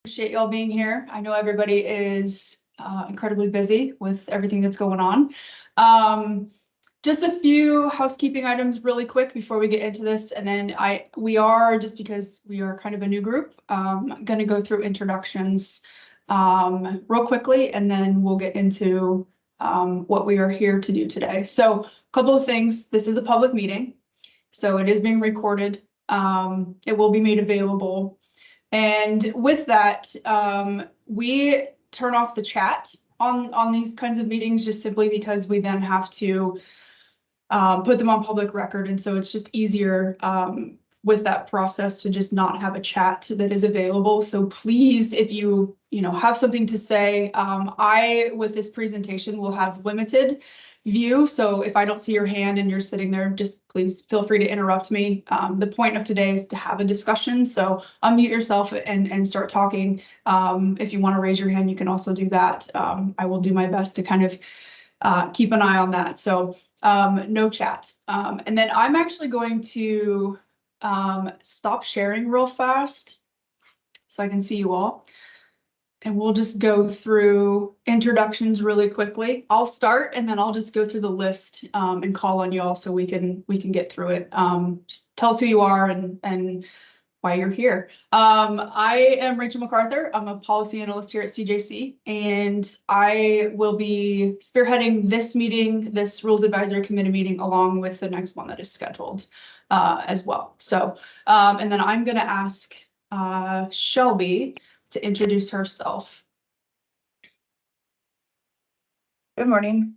Appreciate y'all being here. I know everybody is incredibly busy with everything that's going on. Just a few housekeeping items really quick before we get into this, and then we are, just because we are kind of a new group, going to go through introductions real quickly, and then we'll get into what we are here to do today. So a couple of things. This is a public meeting, so it is being recorded. It will be made available. And with that, we turn off the chat on these kinds of meetings just simply because we then have to put them on public record. And so it's just easier with that process to just not have a chat that is available. So please, if you have something to say, with this presentation will have limited view. So if I don't see your hand and you're sitting there, just please feel free to interrupt me. The point of today is to have a discussion. So unmute yourself and start talking. If you want to raise your hand, you can also do that. I will do my best to kind of keep an eye on that. So no chat. And then I'm actually going to stop sharing real fast so I can see you all. And we'll just go through introductions really quickly. I'll start and then I'll just go through the list and call on you all so we can get through it. Just tell us who you are and why you're here. I am Rachel MacArthur. I'm a policy analyst here at CJC, and I will be spearheading this meeting, this Rules Advisory Committee meeting, along with the next one that is scheduled as well. So, and then I'm going to ask Shelby to introduce herself. Good morning.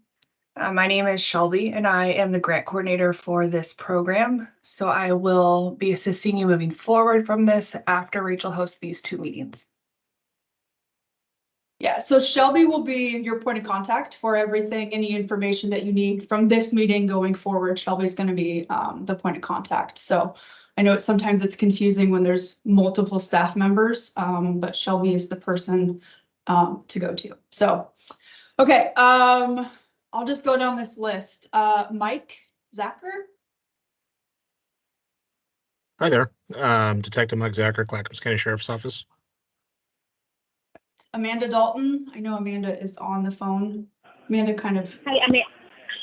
My name is Shelby and I am the grant coordinator for this program. So I will be assisting you moving forward from this after Rachel hosts these two meetings. Yeah, so Shelby will be your point of contact for everything, any information that you need from this meeting going forward. Shelby's going to be the point of contact. So I know sometimes it's confusing when there's multiple staff members, but Shelby is the person to go to. So, okay, I'll just go down this list. Mike Zacher. Hi there, Detective Mike Zacher, Clackamas County Sheriff's Office. Amanda Dalton. I know Amanda is on the phone. Amanda kind of. Hi,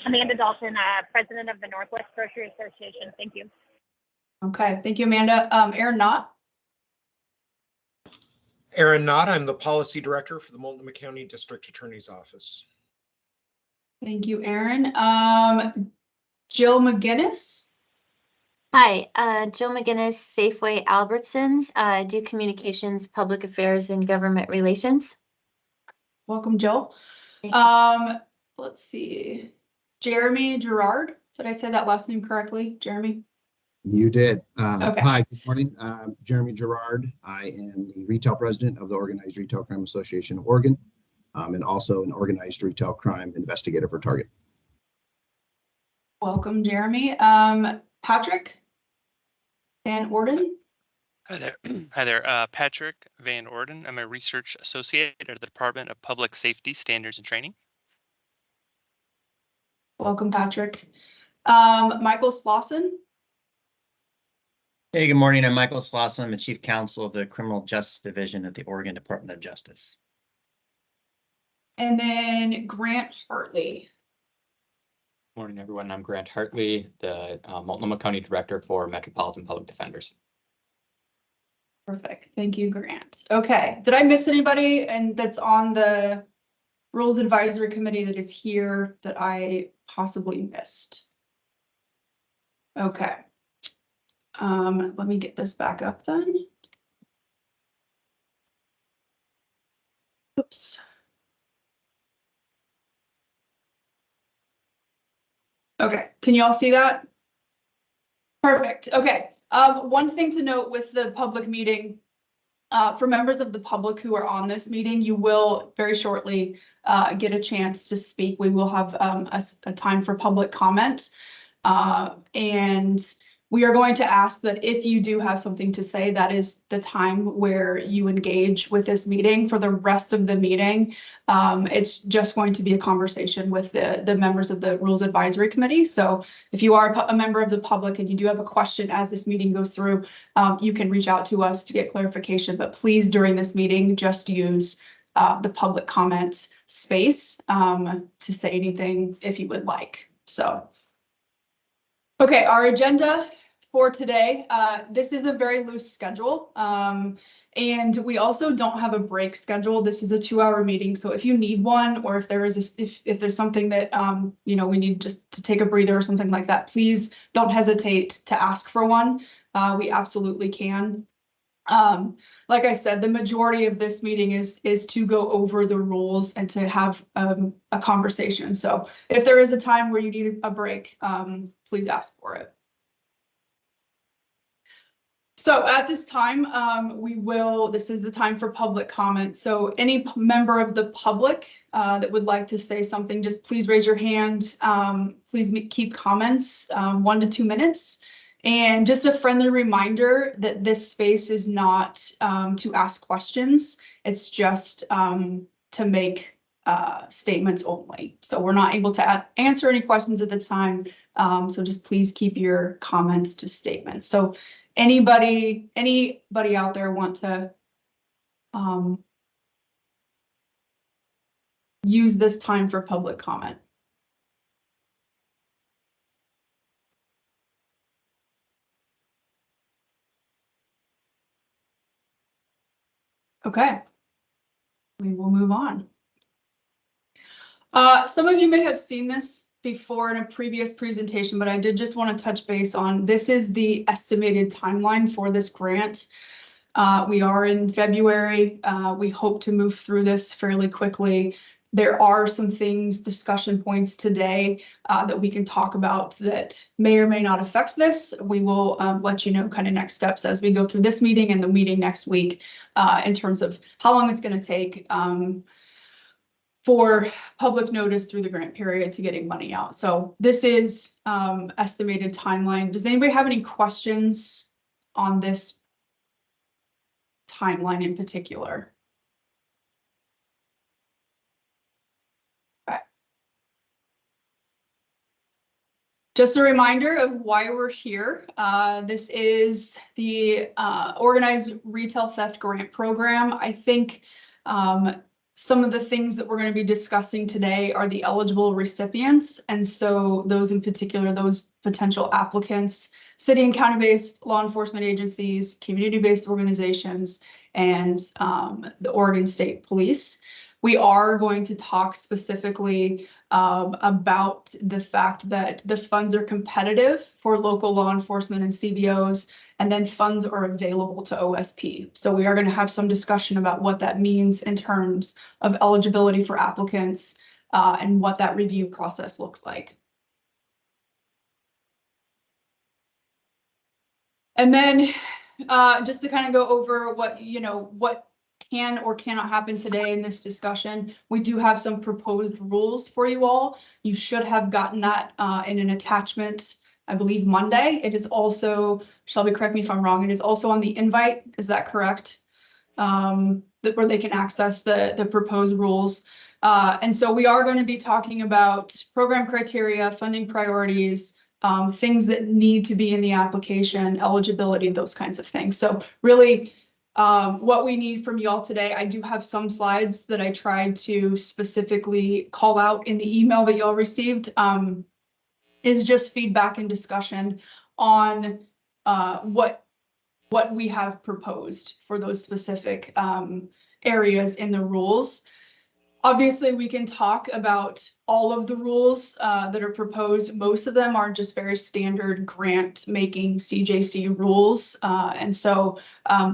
Amanda Dalton, President of the Northwest Grocery Association. Thank you. Okay, thank you, Amanda. Aaron Knott. Aaron Knott, I'm the Policy Director for the Multnomah County District Attorney's Office. Thank you, Aaron. Jill McGinnis. Hi, Jill McGinnis, Safeway Albertsons. I do communications, public affairs, and government relations. Welcome, Jill. Thank you. Let's see. Jeremy Gerard. Did I say that last name correctly, Jeremy? You did. Okay. Hi, good morning. Jeremy Gerard. I am the retail president of the Organized Retail Crime Association of Oregon, and also an organized retail crime investigator for Target. Welcome, Jeremy. Patrick Van Orden. Hi there. Hi there. Patrick Van Orden. I'm a research associate at the Department of Public Safety Standards and Training. Welcome, Patrick. Michael Slauson. Hey, good morning. I'm Michael Slauson. I'm the Chief Counsel of the Criminal Justice Division at the Oregon Department of Justice. And then Grant Hartley. Morning, everyone. I'm Grant Hartley, the Multnomah County Director for Metropolitan Public Defenders. Perfect. Thank you, Grant. Okay. Did I miss anybody and that's on the Rules Advisory Committee that is here that I possibly missed? Okay. Let me get this back up then. Oops. Okay, can you all see that? Perfect. Okay. One thing to note with the public meeting, for members of the public who are on this meeting, you will very shortly get a chance to speak. We will have a time for public comment. And We are going to ask that if you do have something to say, that is the time where you engage with this meeting. For the rest of the meeting, it's just going to be a conversation with the members of the Rules Advisory Committee. So if you are a member of the public and you do have a question as this meeting goes through, you can reach out to us to get clarification. But please, during this meeting, just use the public comment space to say anything if you would like. So, okay, our agenda for today, this is a very loose schedule. And we also don't have a break schedule. This is a 2-hour meeting. So if you need one, or if there is if there's something that you know, we need just to take a breather or something like that, please don't hesitate to ask for one. We absolutely can. Like I said, the majority of this meeting is to go over the rules and to have a conversation. So if there is a time where you need a break, please ask for it. So at this time, this is the time for public comment. So any member of the public that would like to say something, just please raise your hand. Please keep comments 1 to 2 minutes. And just a friendly reminder that this space is not to ask questions. It's just to make statements only. So we're not able to answer any questions at the time. So just please keep your comments to statements. So anybody out there want to use this time for public comment? Okay, we will move on. Some of you may have seen this before in a previous presentation, but I did just want to touch base on, this is the estimated timeline for this grant. We are in February. We hope to move through this fairly quickly. There are some things, discussion points today that we can talk about that may or may not affect this. We will let you know kind of next steps as we go through this meeting and the meeting next week in terms of how long it's going to take for public notice through the grant period to getting money out. So this is estimated timeline. Does anybody have any questions on this timeline in particular? Just a reminder of why we're here. This is the Organized Retail Theft Grant Program. I think some of the things that we're going to be discussing today are the eligible recipients. And so those in particular, those potential applicants, city and county-based law enforcement agencies, community-based organizations, and the Oregon State Police. We are going to talk specifically about the fact that the funds are competitive for local law enforcement and CBOs, and then funds are available to OSP. So we are going to have some discussion about what that means in terms of eligibility for applicants and what that review process looks like. And then just to kind of go over what, what can or cannot happen today in this discussion. We do have some proposed rules for you all. You should have gotten that in an attachment, I believe Monday. It is also, Shelby, correct me if I'm wrong, it is also on the invite. Is that correct? Where they can access the proposed rules. And so we are going to be talking about program criteria, funding priorities, things that need to be in the application, eligibility, those kinds of things. So really, what we need from you all today, I do have some slides that I tried to specifically call out in the email that you all received, is just feedback and discussion on what we have proposed for those specific areas in the rules. Obviously, we can talk about all of the rules that are proposed. Most of them are just very standard grant making CJC rules. And so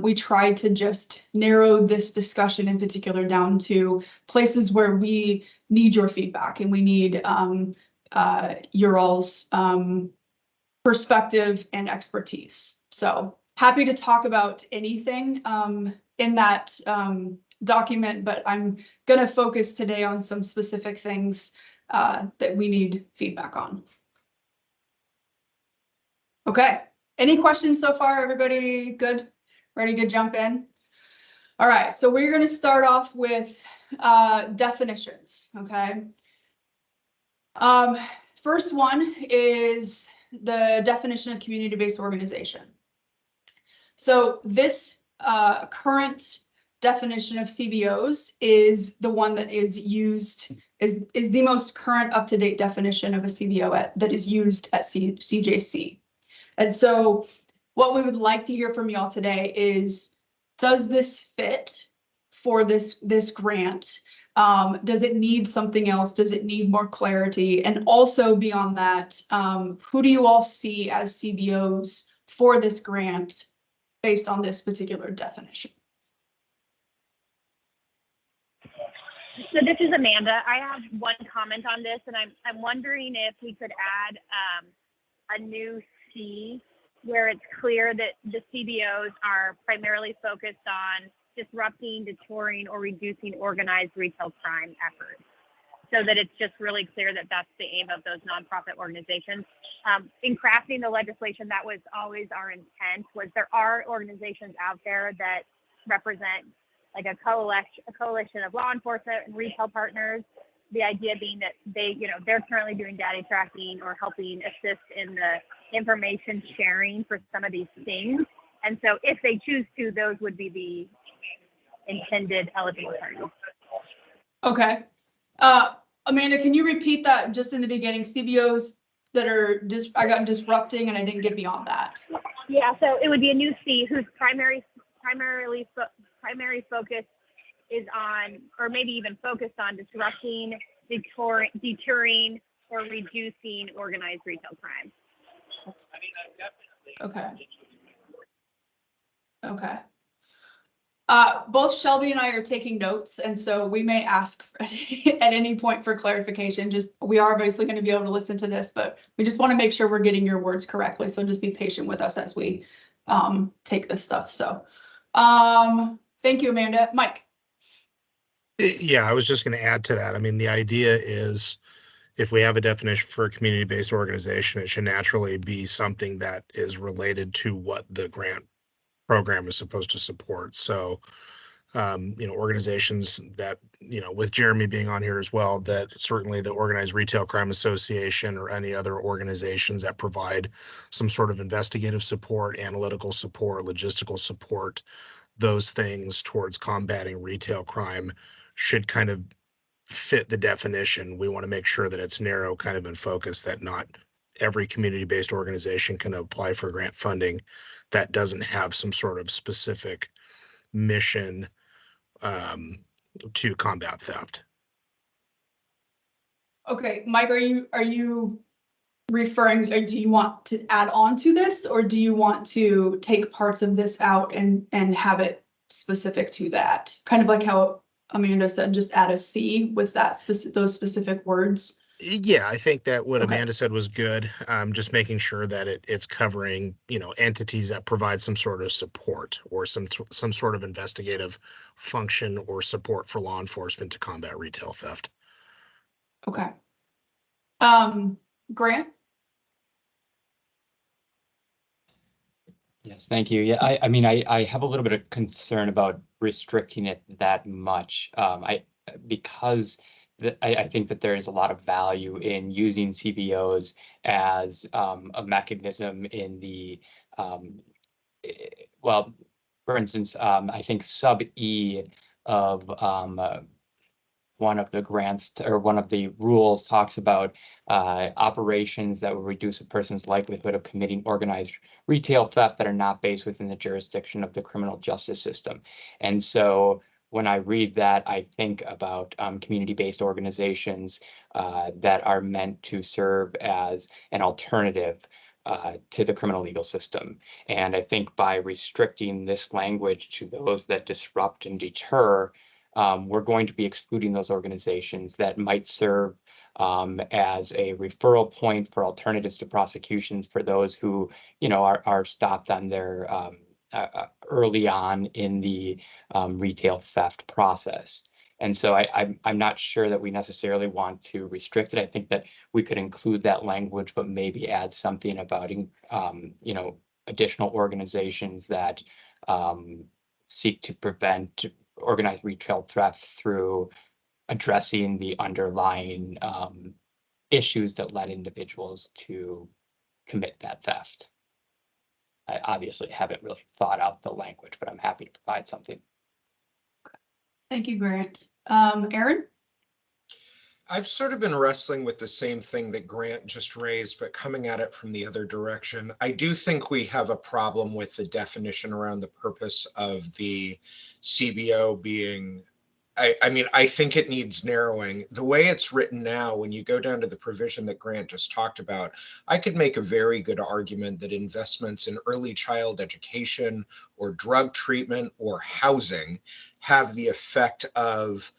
we tried to just narrow this discussion in particular down to places where we need your feedback and we need your all's perspective and expertise. So happy to talk about anything in that document, but I'm going to focus today on some specific things that we need feedback on. Okay, Any questions so far? Everybody good? Ready to jump in? All right, so we're going to start off with definitions, okay? First one is the definition of community-based organization. So this current definition of CBOs is the one that is used, is the most current up-to-date definition of a CBO that is used at CJC. And so what we would like to hear from y'all today is, does this fit for this grant? Does it need something else? Does it need more clarity? And also beyond that, who do you all see as CBOs for this grant based on this particular definition? So this is Amanda. I have one comment on this, and I'm wondering if we could add a new C where it's clear that the CBOs are primarily focused on disrupting, deterring, or reducing organized retail crime efforts, so that it's just really clear that that's the aim of those nonprofit organizations. In crafting the legislation, that was always our intent, was there are organizations out there that represent like a coalition of law enforcement and retail partners. The idea being that they're currently doing data tracking or helping assist in the information sharing for some of these things. And so if they choose to, those would be the intended eligible parties. Okay. Amanda, can you repeat that just in the beginning? CBOs that are I got disrupting and I didn't get beyond that. Yeah, so it would be a new C whose primary focus is on, or maybe even focused on, disrupting, deterring, or reducing organized retail crime. Okay. Okay. Both Shelby and I are taking notes, and so we may ask at any point for clarification. We are obviously going to be able to listen to this, but we just want to make sure we're getting your words correctly. So just be patient with us as we take this stuff. So thank you, Amanda. Mike. Yeah, I was just going to add to that. I mean, the idea is if we have a definition for a community-based organization, it should naturally be something that is related to what the grant program is supposed to support. So, organizations that, with Jeremy being on here as well, that certainly the Organized Retail Crime Association or any other organizations that provide some sort of investigative support, analytical support, logistical support, those things towards combating retail crime should kind of fit the definition. We want to make sure that it's narrow, kind of in focus, that not every community-based organization can apply for grant funding that doesn't have some sort of specific mission to combat theft. Okay, Mike, are you referring, or do you want to add on to this, or do you want to take parts of this out and have it specific to that? Kind of like how Amanda said, just add a C with that those specific words. Yeah, I think that what Okay. Amanda said was good. Just making sure that it's covering, entities that provide some sort of support or some sort of investigative function or support for law enforcement to combat retail theft. Okay. Grant? Yes, thank you. Yeah, I mean, I have a little bit of concern about restricting it that much. Because I think that there is a lot of value in using CBOs as a mechanism in the, well, for instance, I think sub E of one of the grants or one of the rules talks about operations that will reduce a person's likelihood of committing organized retail theft that are not based within the jurisdiction of the criminal justice system. And so when I read that, I think about community-based organizations that are meant to serve as an alternative to the criminal legal system. And I think by restricting this language to those that disrupt and deter, we're going to be excluding those organizations that might serve as a referral point for alternatives to prosecutions for those who, are stopped on their early on in the retail theft process. And so I'm not sure that we necessarily want to restrict it. I think that we could include that language, but maybe add something about, additional organizations that seek to prevent organized retail theft through addressing the underlying issues that led individuals to commit that theft. I obviously haven't really thought out the language, but I'm happy to provide something. Thank you, Grant. Aaron? I've sort of been wrestling with the same thing that Grant just raised, but coming at it from the other direction. I do think we have a problem with the definition around the purpose of the CBO being, I mean, I think it needs narrowing. The way it's written now, when you go down to the provision that Grant just talked about, I could make a very good argument that investments in early child education or drug treatment or housing have the effect of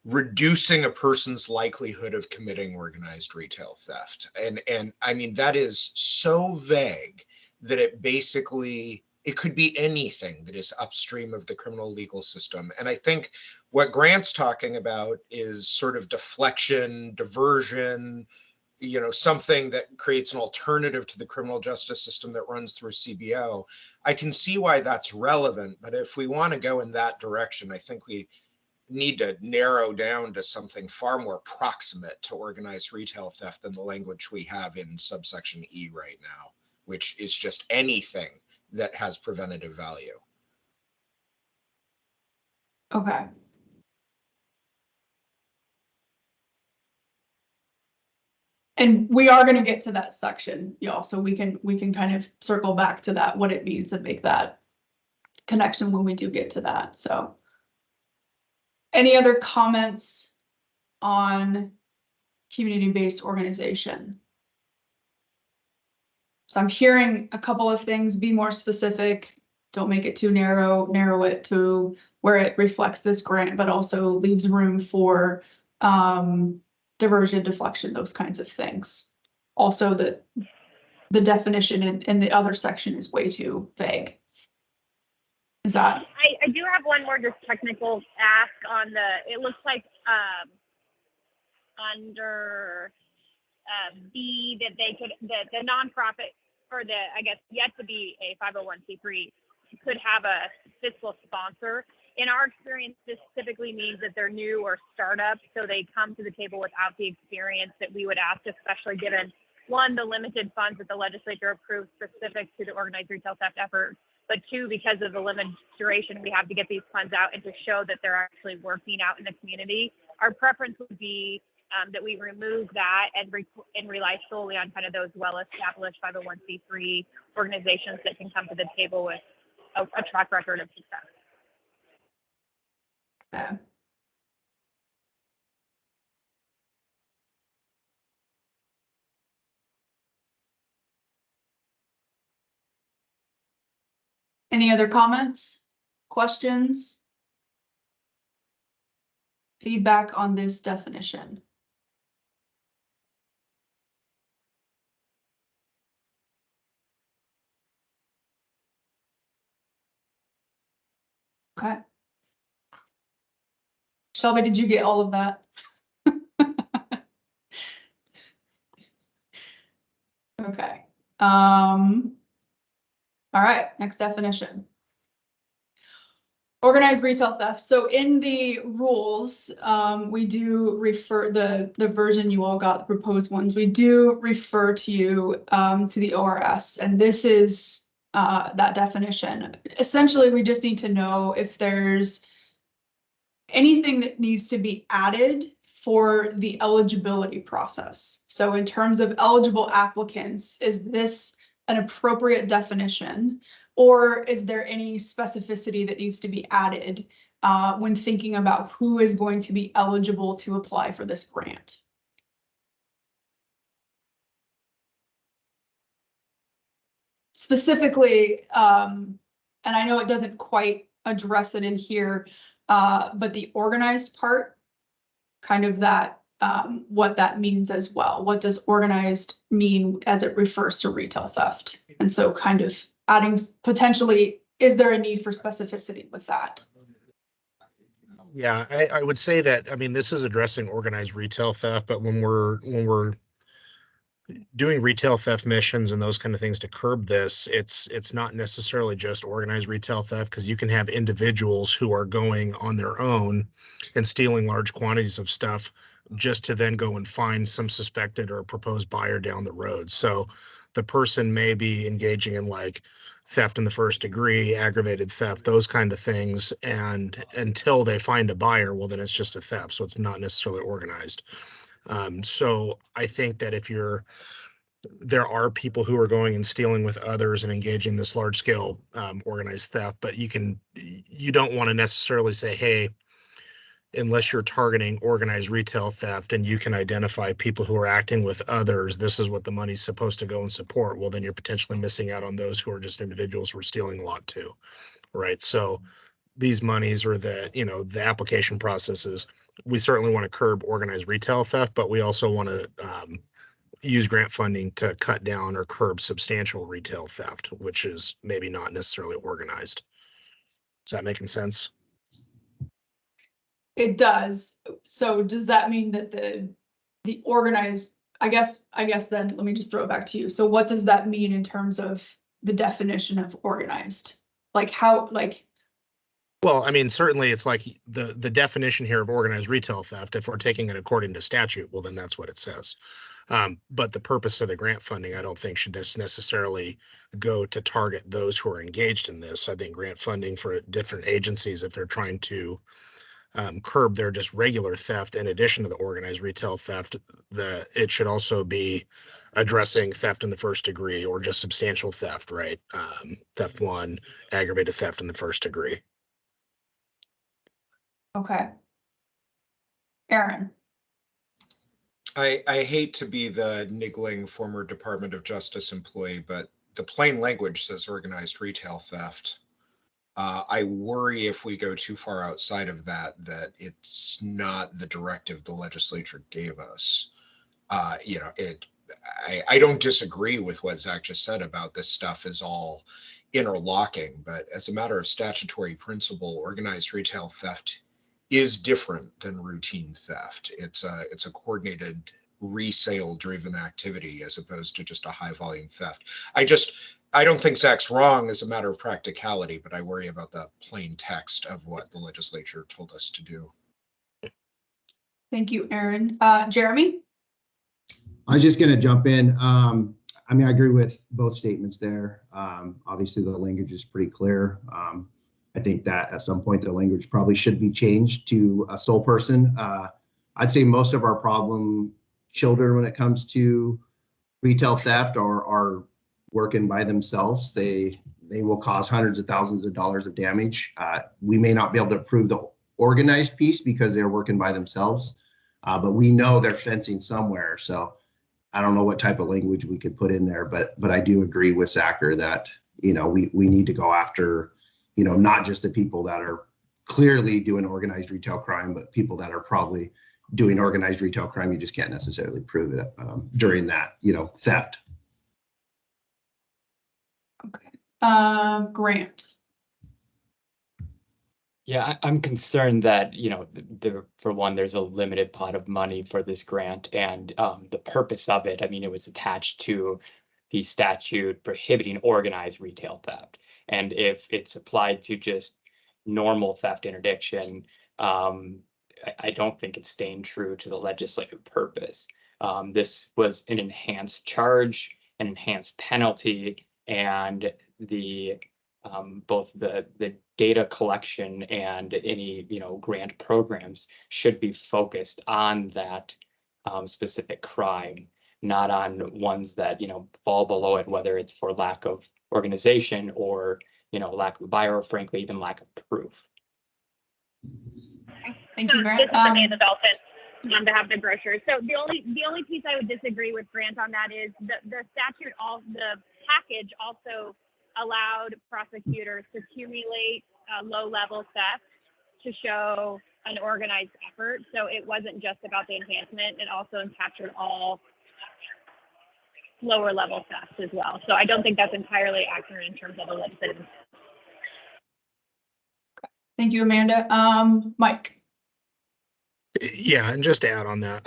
reducing a person's likelihood of committing organized retail theft. And I mean, that is so vague that it basically, it could be anything that is upstream of the criminal legal system. And I think what Grant's talking about is sort of deflection, diversion, you know, something that creates an alternative to the criminal justice system that runs through CBO. I can see why that's relevant, but if we want to go in that direction, I think we need to narrow down to something far more proximate to organized retail theft than the language we have in subsection E right now, which is just anything that has preventative value. Okay. And we are going to get to that section, y'all, so we can kind of circle back to that, what it means, and make that connection when we do get to that. So any other comments on community-based organization? So I'm hearing a couple of things: be more specific, don't make it too narrow it to where it reflects this grant, but also leaves room for diversion, deflection, those kinds of things. Also, the definition in the other section is way too vague. Is that? I do have one more just technical ask on the, it looks like under B that they could, the nonprofit or the, I guess, yet to be a 501c3 could have a fiscal sponsor. In our experience, this typically means that they're new or startups, so they come to the table without the experience that we would ask, especially given, one, the limited funds that the legislature approved specific to the organized retail theft effort, but two, because of the limited duration we have to get these funds out and to show that they're actually working out in the community. Our preference would be that we remove that and rely solely on kind of those well-established 501c3 organizations that can come to the table with a track record of success. Okay. Any other comments, questions, feedback on this definition? Okay. Shelby, did you get all of that? Okay. All right, next definition. Organized retail theft. So in the rules, we do refer the version you all got, the proposed ones, we do refer to you to the ORS, and this is that definition. Essentially, we just need to know if there's anything that needs to be added for the eligibility process. So in terms of eligible applicants, is this an appropriate definition? Or is there any specificity that needs to be added when thinking about who is going to be eligible to apply for this grant? Specifically, and I know it doesn't quite address it in here, but the organized part, kind of that, what that means as well. What does organized mean as it refers to retail theft? And so kind of adding potentially, is there a need for specificity with that? Yeah, I would say that, I mean, this is addressing organized retail theft, but when we're doing retail theft missions and those kind of things to curb this, it's not necessarily just organized retail theft, because you can have individuals who are going on their own and stealing large quantities of stuff just to then go and find some suspected or proposed buyer down the road. So the person may be engaging in like theft in the first degree, aggravated theft, those kind of things. And until they find a buyer, well, then it's just a theft. So it's not necessarily organized. So I think that there are people who are going and stealing with others and engaging this large scale organized theft, but you don't want to necessarily say, hey, unless you're targeting organized retail theft and you can identify people who are acting with others, this is what the money's supposed to go and support. Well, then you're potentially missing out on those who are just individuals who are stealing a lot too, right? So these monies or the application processes, we certainly want to curb organized retail theft, but we also want to use grant funding to cut down or curb substantial retail theft, which is maybe not necessarily organized. Is that making sense? It does. So does that mean that the organized, I guess then let me just throw it back to you. So what does that mean in terms of the definition of organized? Like how, like, well, I mean, certainly it's like the definition here of organized retail theft, if we're taking it according to statute, well, then that's what it says. But the purpose of the grant funding, I don't think should just necessarily go to target those who are engaged in this. I think grant funding for different agencies, if they're trying to curb their just regular theft in addition to the organized retail theft, it should also be addressing theft in the first degree or just substantial theft, right? Theft 1, aggravated theft in the first degree. okay. Aaron, I hate to be the niggling former Department of Justice employee, but the plain language says organized retail theft. I worry if we go too far outside of that it's not the directive the legislature gave us. I don't disagree with what Zach just said about this stuff is all interlocking, but as a matter of statutory principle, organized retail theft is different than routine theft. It's a coordinated resale driven activity as opposed to just a high volume theft. I don't think Zach's wrong as a matter of practicality, but I worry about the plain text of what the legislature told us to do. thank you, Aaron. Jeremy? I was just going to jump in. I mean, I agree with both statements there. Obviously, the language is pretty clear. I think that at some point the language probably should be changed to a sole person. I'd say most of our problem children when it comes to retail theft are working by themselves. They will cause hundreds of thousands of dollars of damage. We may not be able to prove the organized piece because they're working by themselves, but we know they're fencing somewhere. So I don't know what type of language we could put in there, but I do agree with Zachary that, we need to go after, not just the people that are clearly doing organized retail crime, but people that are probably doing organized retail crime. You just can't necessarily prove it during that, theft. Okay. Grant. Yeah, I'm concerned that, for one, there's a limited pot of money for this grant, and the purpose of it, I mean, it was attached to the statute prohibiting organized retail theft. And if it's applied to just normal theft interdiction, I don't think it's staying true to the legislative purpose. This was an enhanced charge, an enhanced penalty, and both the data collection and any grant programs should be focused on that specific crime, not on ones that fall below it, whether it's for lack of organization or lack of buyer, or frankly even lack of proof. Thank you, Grant. This is Amanda Dalton on behalf of the grocers. So the only piece I would disagree with Grant on that is the statute, the package also allowed prosecutors to accumulate low-level theft to show an organized effort. So it wasn't just about the enhancement; it also captured all lower-level theft as well. So I don't think that's entirely accurate in terms of the legislative. Thank you, Amanda. Mike. Yeah, and just to add on that,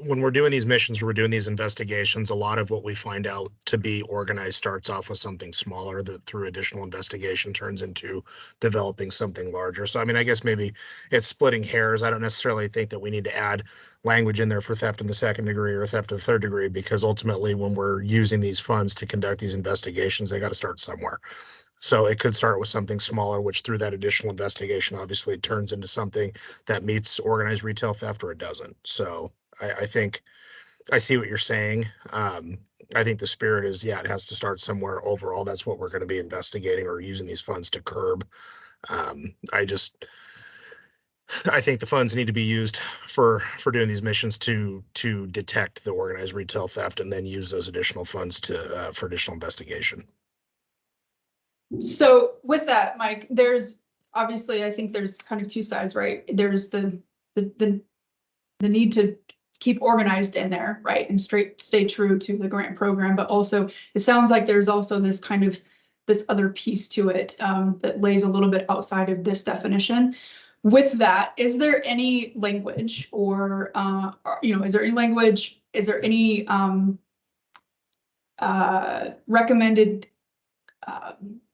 when we're doing these missions, or we're doing these investigations, a lot of what we find out to be organized starts off with something smaller that through additional investigation turns into developing something larger. So, I mean, I guess maybe it's splitting hairs. I don't necessarily think that we need to add language in there for theft in the second degree or theft of the third degree, because ultimately when we're using these funds to conduct these investigations, they got to start somewhere. So it could start with something smaller, which through that additional investigation, obviously turns into something that meets organized retail theft, or it doesn't. So I think I see what you're saying. I think the spirit is, yeah, it has to start somewhere. Overall, that's what we're going to be investigating or using these funds to curb. I think the funds need to be used for doing these missions to detect the organized retail theft, and then use those additional funds to for additional investigation. So with that, Mike, there's obviously, I think there's kind of two sides, right? There's the need to keep organized in there, right? And stay true to the grant program, but also it sounds like there's also this kind of this other piece to it that lays a little bit outside of this definition. With that, is there any language or is there any language? Is there any recommended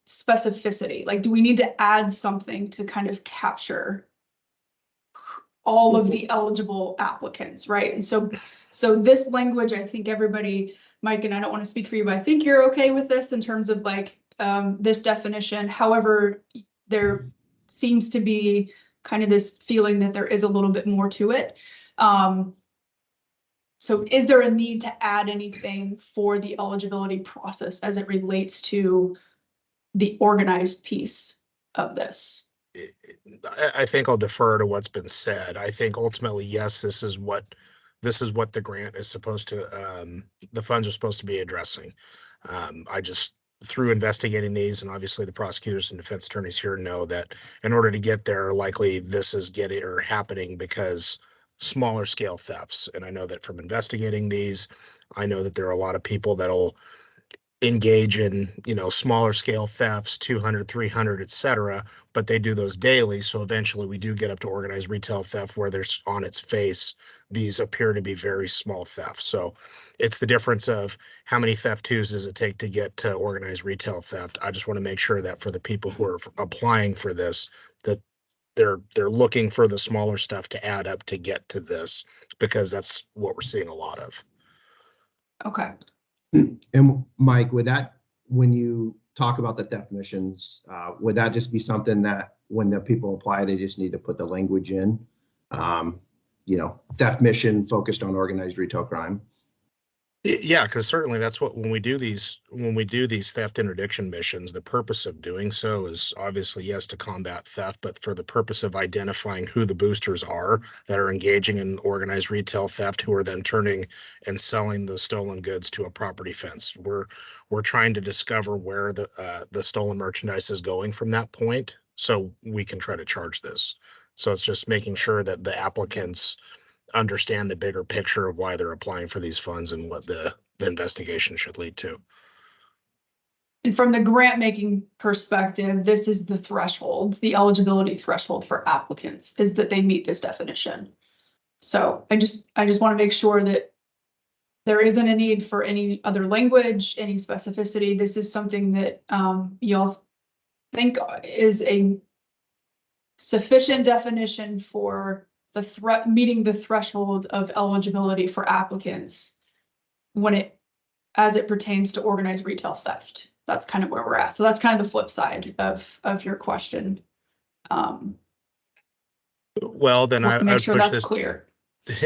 specificity? Like, do we need to add something to kind of capture all of the eligible applicants, right? And so this language, I think everybody, Mike, and I don't want to speak for you, but I think you're okay with this in terms of like this definition. However, there seems to be kind of this feeling that there is a little bit more to it. So is there a need to add anything for the eligibility process as it relates to the organized piece of this? I think I'll defer to what's been said. I think ultimately, yes, this is what the grant is supposed to, the funds are supposed to be addressing. I just, through investigating these, and obviously the prosecutors and defense attorneys here know that in order to get there, likely this is happening because smaller scale thefts. And I know that from investigating these, I know that there are a lot of people that'll engage in, smaller scale thefts, 200, 300, et cetera, but they do those daily. So eventually we do get up to organized retail theft where there's, on its face, these appear to be very small thefts. So it's the difference of how many theft twos does it take to get to organized retail theft. I just want to make sure that for the people who are applying for this, that they're looking for the smaller stuff to add up to get to this, because that's what we're seeing a lot of. Okay. And Mike, when you talk about the theft missions, would that just be something that when the people apply, they just need to put the language in? Theft mission focused on organized retail crime. Yeah, because certainly that's what, when we do these theft interdiction missions, the purpose of doing so is obviously, yes, to combat theft, but for the purpose of identifying who the boosters are that are engaging in organized retail theft, who are then turning and selling the stolen goods to a property fence. We're trying to discover where the stolen merchandise is going from that point, so we can try to charge this. So it's just making sure that the applicants understand the bigger picture of why they're applying for these funds and what the investigation should lead to. And from the grant making perspective, this is the threshold, the eligibility threshold for applicants, is that they meet this definition. So I just want to make sure that there isn't a need for any other language, any specificity. This is something that y'all think is a sufficient definition for the meeting the threshold of eligibility for applicants as it pertains to organized retail theft. That's kind of where we're at. So that's kind of the flip side of your question. Well, then I make would sure push that's this clear.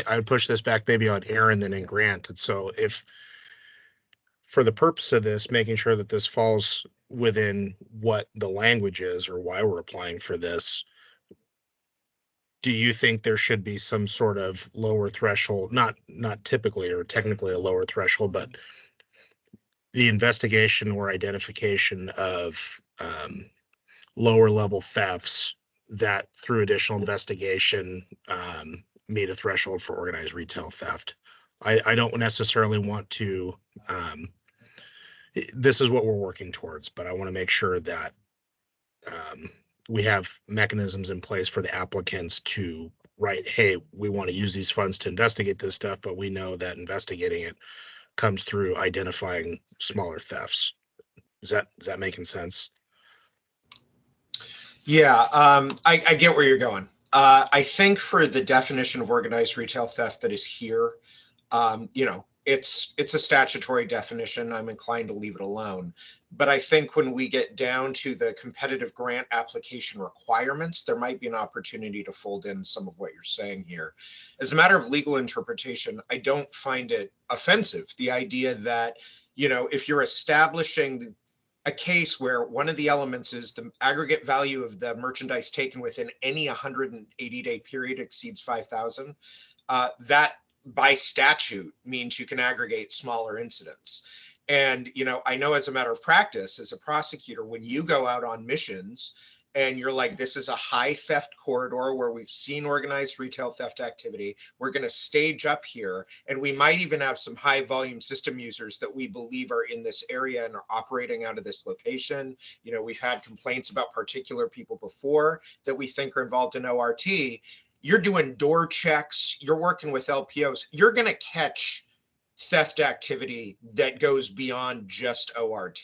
I would push this back maybe on Aaron than in Grant. And so if, for the purpose of this, making sure that this falls within what the language is or why we're applying for this, do you think there should be some sort of lower threshold, not typically or technically a lower threshold, but the investigation or identification of lower level thefts that through additional investigation meet a threshold for organized retail theft? I don't necessarily want to, this is what we're working towards, but I want to make sure that we have mechanisms in place for the applicants to right, hey, we want to use these funds to investigate this stuff, but we know that investigating it comes through identifying smaller thefts. Is that making sense? Yeah, I get where you're going. I think for the definition of organized retail theft that is here, you know, it's a statutory definition. I'm inclined to leave it alone. But I think when we get down to the competitive grant application requirements, there might be an opportunity to fold in some of what you're saying here. As a matter of legal interpretation, I don't find it offensive. The idea that, you know, if you're establishing a case where one of the elements is the aggregate value of the merchandise taken within any 180-day period exceeds 5,000, that by statute means you can aggregate smaller incidents. And, you know, I know as a matter of practice, as a prosecutor, when you go out on missions and you're like, this is a high theft corridor where we've seen organized retail theft activity, we're going to stage up here. And we might even have some high volume system users that we believe are in this area and are operating out of this location. You know, we've had complaints about particular people before that we think are involved in ORT. You're doing door checks, you're working with LPOs, you're going to catch theft activity that goes beyond just ORT.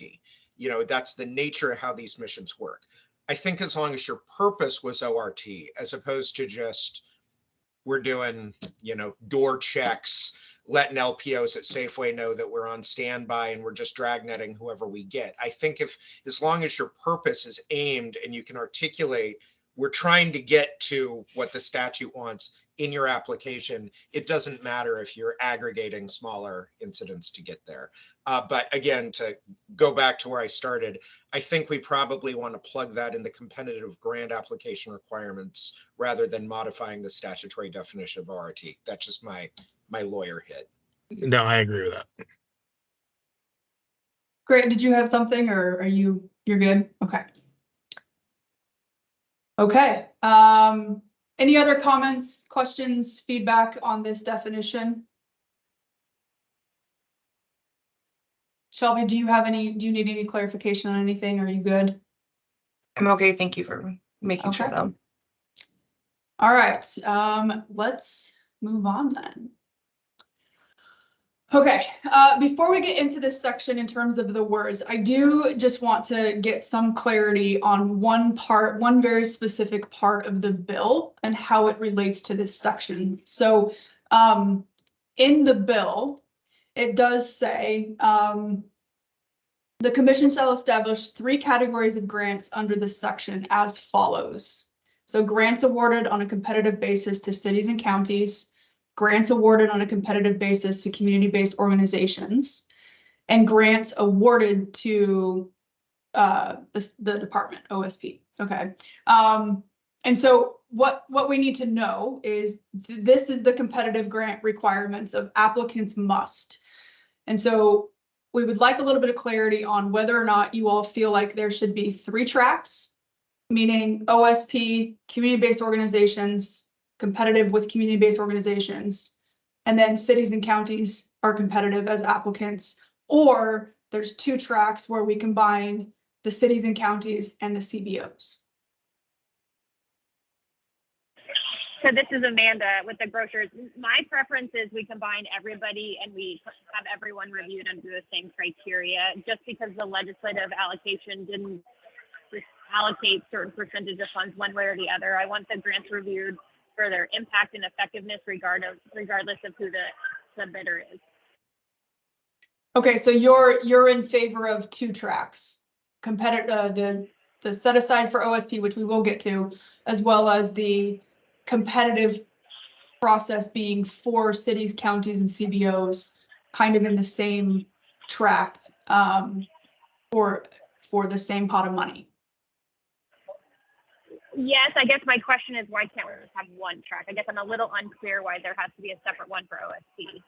You know, that's the nature of how these missions work. I think as long as your purpose was ORT, as opposed to just we're doing, you know, door checks, letting LPOs at Safeway know that we're on standby and we're just dragnetting whoever we get. I think if, as long as your purpose is aimed and you can articulate, we're trying to get to what the statute wants in your application, it doesn't matter if you're aggregating smaller incidents to get there. But again, to go back to where I started, I think we probably want to plug that in the competitive grant application requirements rather than modifying the statutory definition of ORT. That's just my lawyer hit. No, I agree with that. Grant, did you have something, or you're good? Okay. Okay, any other comments, questions, feedback on this definition? Shelby, do you need any clarification on anything? Are you good? I'm okay. Thank you for making sure Okay. though. All right, let's move on then. Okay, before we get into this section in terms of the words, I do just want to get some clarity on one very specific part of the bill and how it relates to this section. So in the bill, it does say the commission shall establish 3 categories of grants under this section as follows. So grants awarded on a competitive basis to cities and counties, grants awarded on a competitive basis to community-based organizations, and grants awarded to the department, OSP. Okay. And so what we need to know is this is the competitive grant requirements of applicants must. And so we would like a little bit of clarity on whether or not you all feel like there should be 3 tracks, meaning OSP, community-based organizations, competitive with community-based organizations, and then cities and counties are competitive as applicants, or there's 2 tracks where we combine the cities and counties and the CBOs. So this is Amanda with the grocers. My preference is we combine everybody and we have everyone reviewed under the same criteria, just because the legislative allocation didn't allocate certain percentage of funds one way or the other. I want the grants reviewed for their impact and effectiveness regardless of who the bidder is. Okay, so you're in favor of 2 tracks, the set aside for OSP, which we will get to, as well as the competitive process being for cities, counties, and CBOs, kind of in the same track, for the same pot of money. Yes, I guess my question is, why can't we just have 1 track? I guess I'm a little unclear why there has to be a separate one for OSP.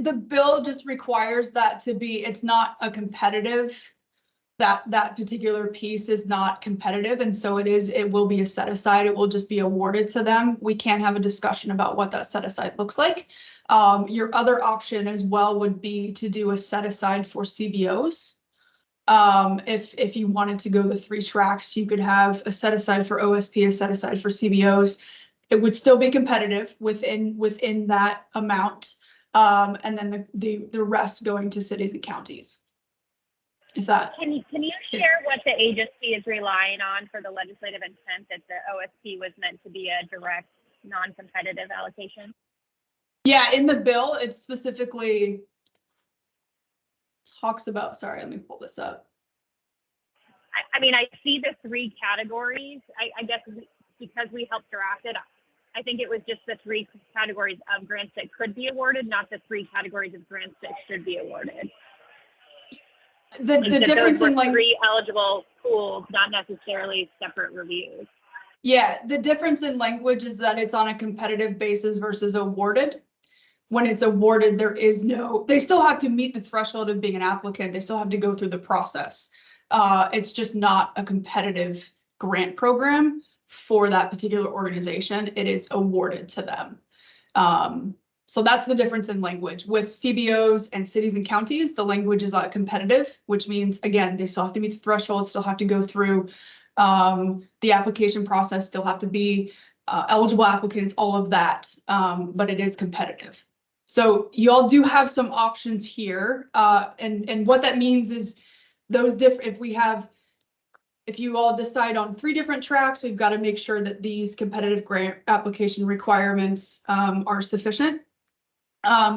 The bill just requires that to be, it's not a competitive, that particular piece is not competitive. And so it will be a set aside. It will just be awarded to them. We can have a discussion about what that set aside looks like. Your other option as well would be to do a set aside for CBOs. If you wanted to go the 3 tracks, you could have a set aside for OSP, a set aside for CBOs. it would still be competitive within that amount. And then the rest going to cities and counties. If that, Can you share what the agency is relying on for the legislative intent that the OSP was meant to be a direct, non-competitive allocation? yeah, in the bill, it specifically talks about, sorry, let me pull this up. I mean, I see the 3 categories. I guess because we helped draft it, I think it was just the 3 categories of grants that could be awarded, not the 3 categories of grants that should be awarded. The difference in like 3 eligible pools, not necessarily separate reviews. Yeah, the difference in language is that it's on a competitive basis versus awarded. When it's awarded, there is no, they still have to meet the threshold of being an applicant. They still have to go through the process. It's just not a competitive grant program for that particular organization. It is awarded to them. So that's the difference in language. With CBOs and cities and counties, the language is not competitive, which means, again, they still have to meet the threshold, still have to go through the application process, still have to be eligible applicants, all of that, but it is competitive. So you all do have some options here, and what that means is those different, if you all decide on 3 different tracks, we've got to make sure that these competitive grant application requirements are sufficient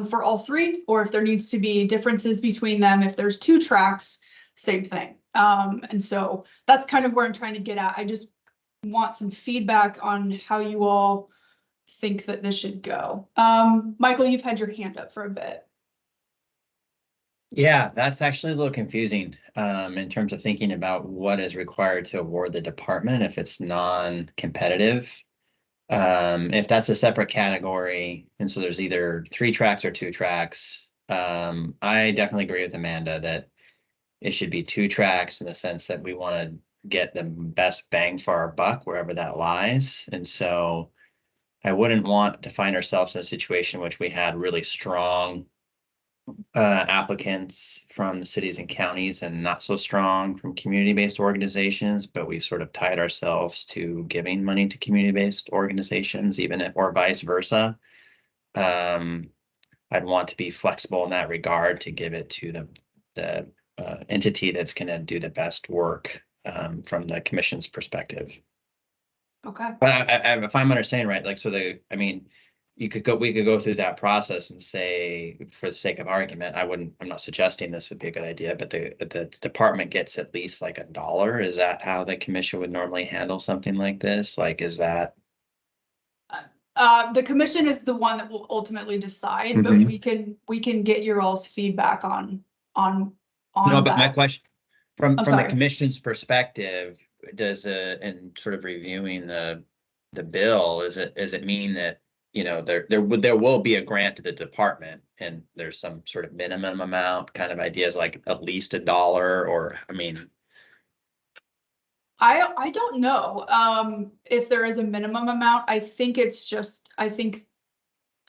for all 3, or if there needs to be differences between them, if there's 2 tracks, same thing. And so that's kind of where I'm trying to get at. I just want some feedback on how you all think that this should go. Michael, you've had your hand up for a bit. Yeah, that's actually a little confusing in terms of thinking about what is required to award the department if it's non-competitive. If that's a separate category, and so there's either 3 tracks or 2 tracks, I definitely agree with Amanda that it should be 2 tracks in the sense that we want to get the best bang for our buck wherever that lies. And so I wouldn't want to find ourselves in a situation in which we had really strong applicants from the cities and counties and not so strong from community-based organizations, but we've sort of tied ourselves to giving money to community-based organizations, even if, or vice versa. I'd want to be flexible in that regard to give it to the entity that's going to do the best work from the commission's perspective. Okay. But if I'm understanding right, like, so we could go through that process and say, for the sake of argument, I'm not suggesting this would be a good idea, but the department gets at least like $1. Is that how the commission would normally handle something like this? Like, is that? The commission is the one that will ultimately decide, but we can get your all's feedback on No, but my question from the sorry. commission's perspective, does in sort of reviewing the bill, does it mean that, you know, there will be a grant to the department and there's some sort of minimum amount kind of ideas, like at least $1, or, I mean. I don't know if there is a minimum amount. I think it's just, I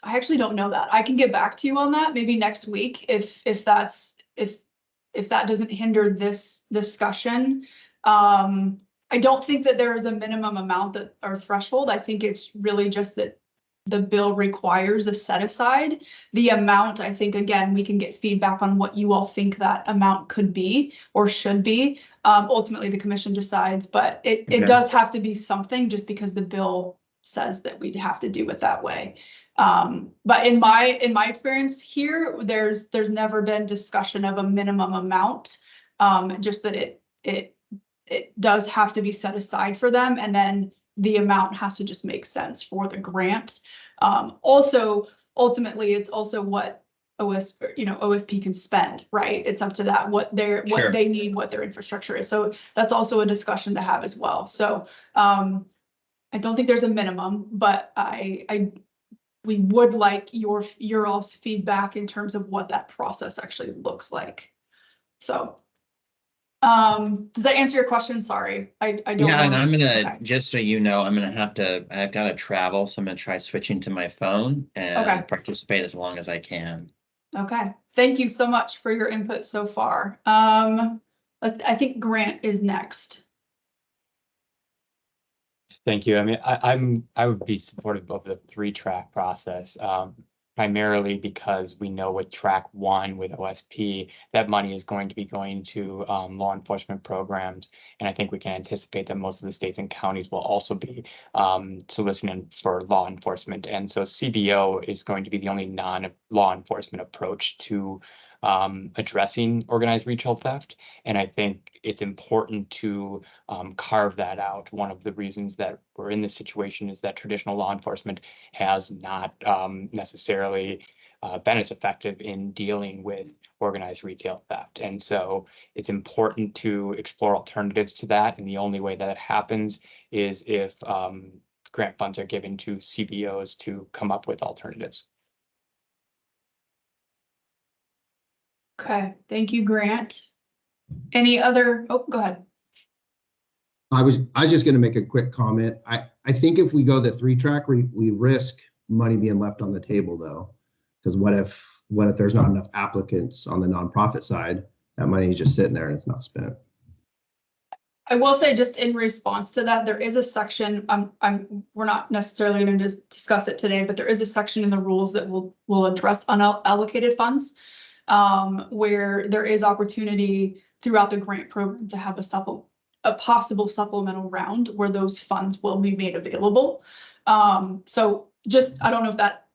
actually don't know that. I can get back to you on that maybe next week if that doesn't hinder this discussion. I don't think that there is a minimum amount or threshold. I think it's really just that the bill requires a set aside. The amount, I think, again, we can get feedback on what you all think that amount could be or should be. Ultimately, the commission decides, but it does have to be something just because the bill says that we'd have to do it that way. But in my experience here, there's never been discussion of a minimum amount, just that it does have to be set aside for them, and then the amount has to just make sense for the grant. Also, ultimately, it's also what OSP can spend, right? It's up to that, what they need, what their infrastructure is. So that's also a discussion to have as well. So I don't think there's a minimum, but we would like your all's feedback in terms of what that process actually looks like. So does that answer your question? Sorry, I don't know. Yeah, and I'm gonna, just so you know, I've got to travel, so I'm gonna try switching to my phone and participate as long as I can. Okay, thank you so much for your input so far. I think Grant is next. Thank you. I mean, I would be supportive of the 3-track process, primarily because we know with track 1 with OSP, that money is going to be going to law enforcement programs. And I think we can anticipate that most of the states and counties will also be soliciting for law enforcement. And so CBO is going to be the only non-law enforcement approach to addressing organized retail theft. And I think it's important to carve that out. One of the reasons that we're in this situation is that traditional law enforcement has not necessarily been as effective in dealing with organized retail theft. And so it's important to explore alternatives to that. And the only way that it happens is if grant funds are given to CBOs to come up with alternatives. Okay, thank you, Grant. Any other, oh, go ahead. I was just going to make a quick comment. I think if we go the 3-track, we risk money being left on the table, though, because what if there's not enough applicants on the nonprofit side? That money is just sitting there and it's not spent. I will say, just in response to that, there is a section, we're not necessarily going to discuss it today, but there is a section in the rules that will address unallocated funds, where there is opportunity throughout the grant program to have a possible supplemental round where those funds will be made available. So just, I don't know if that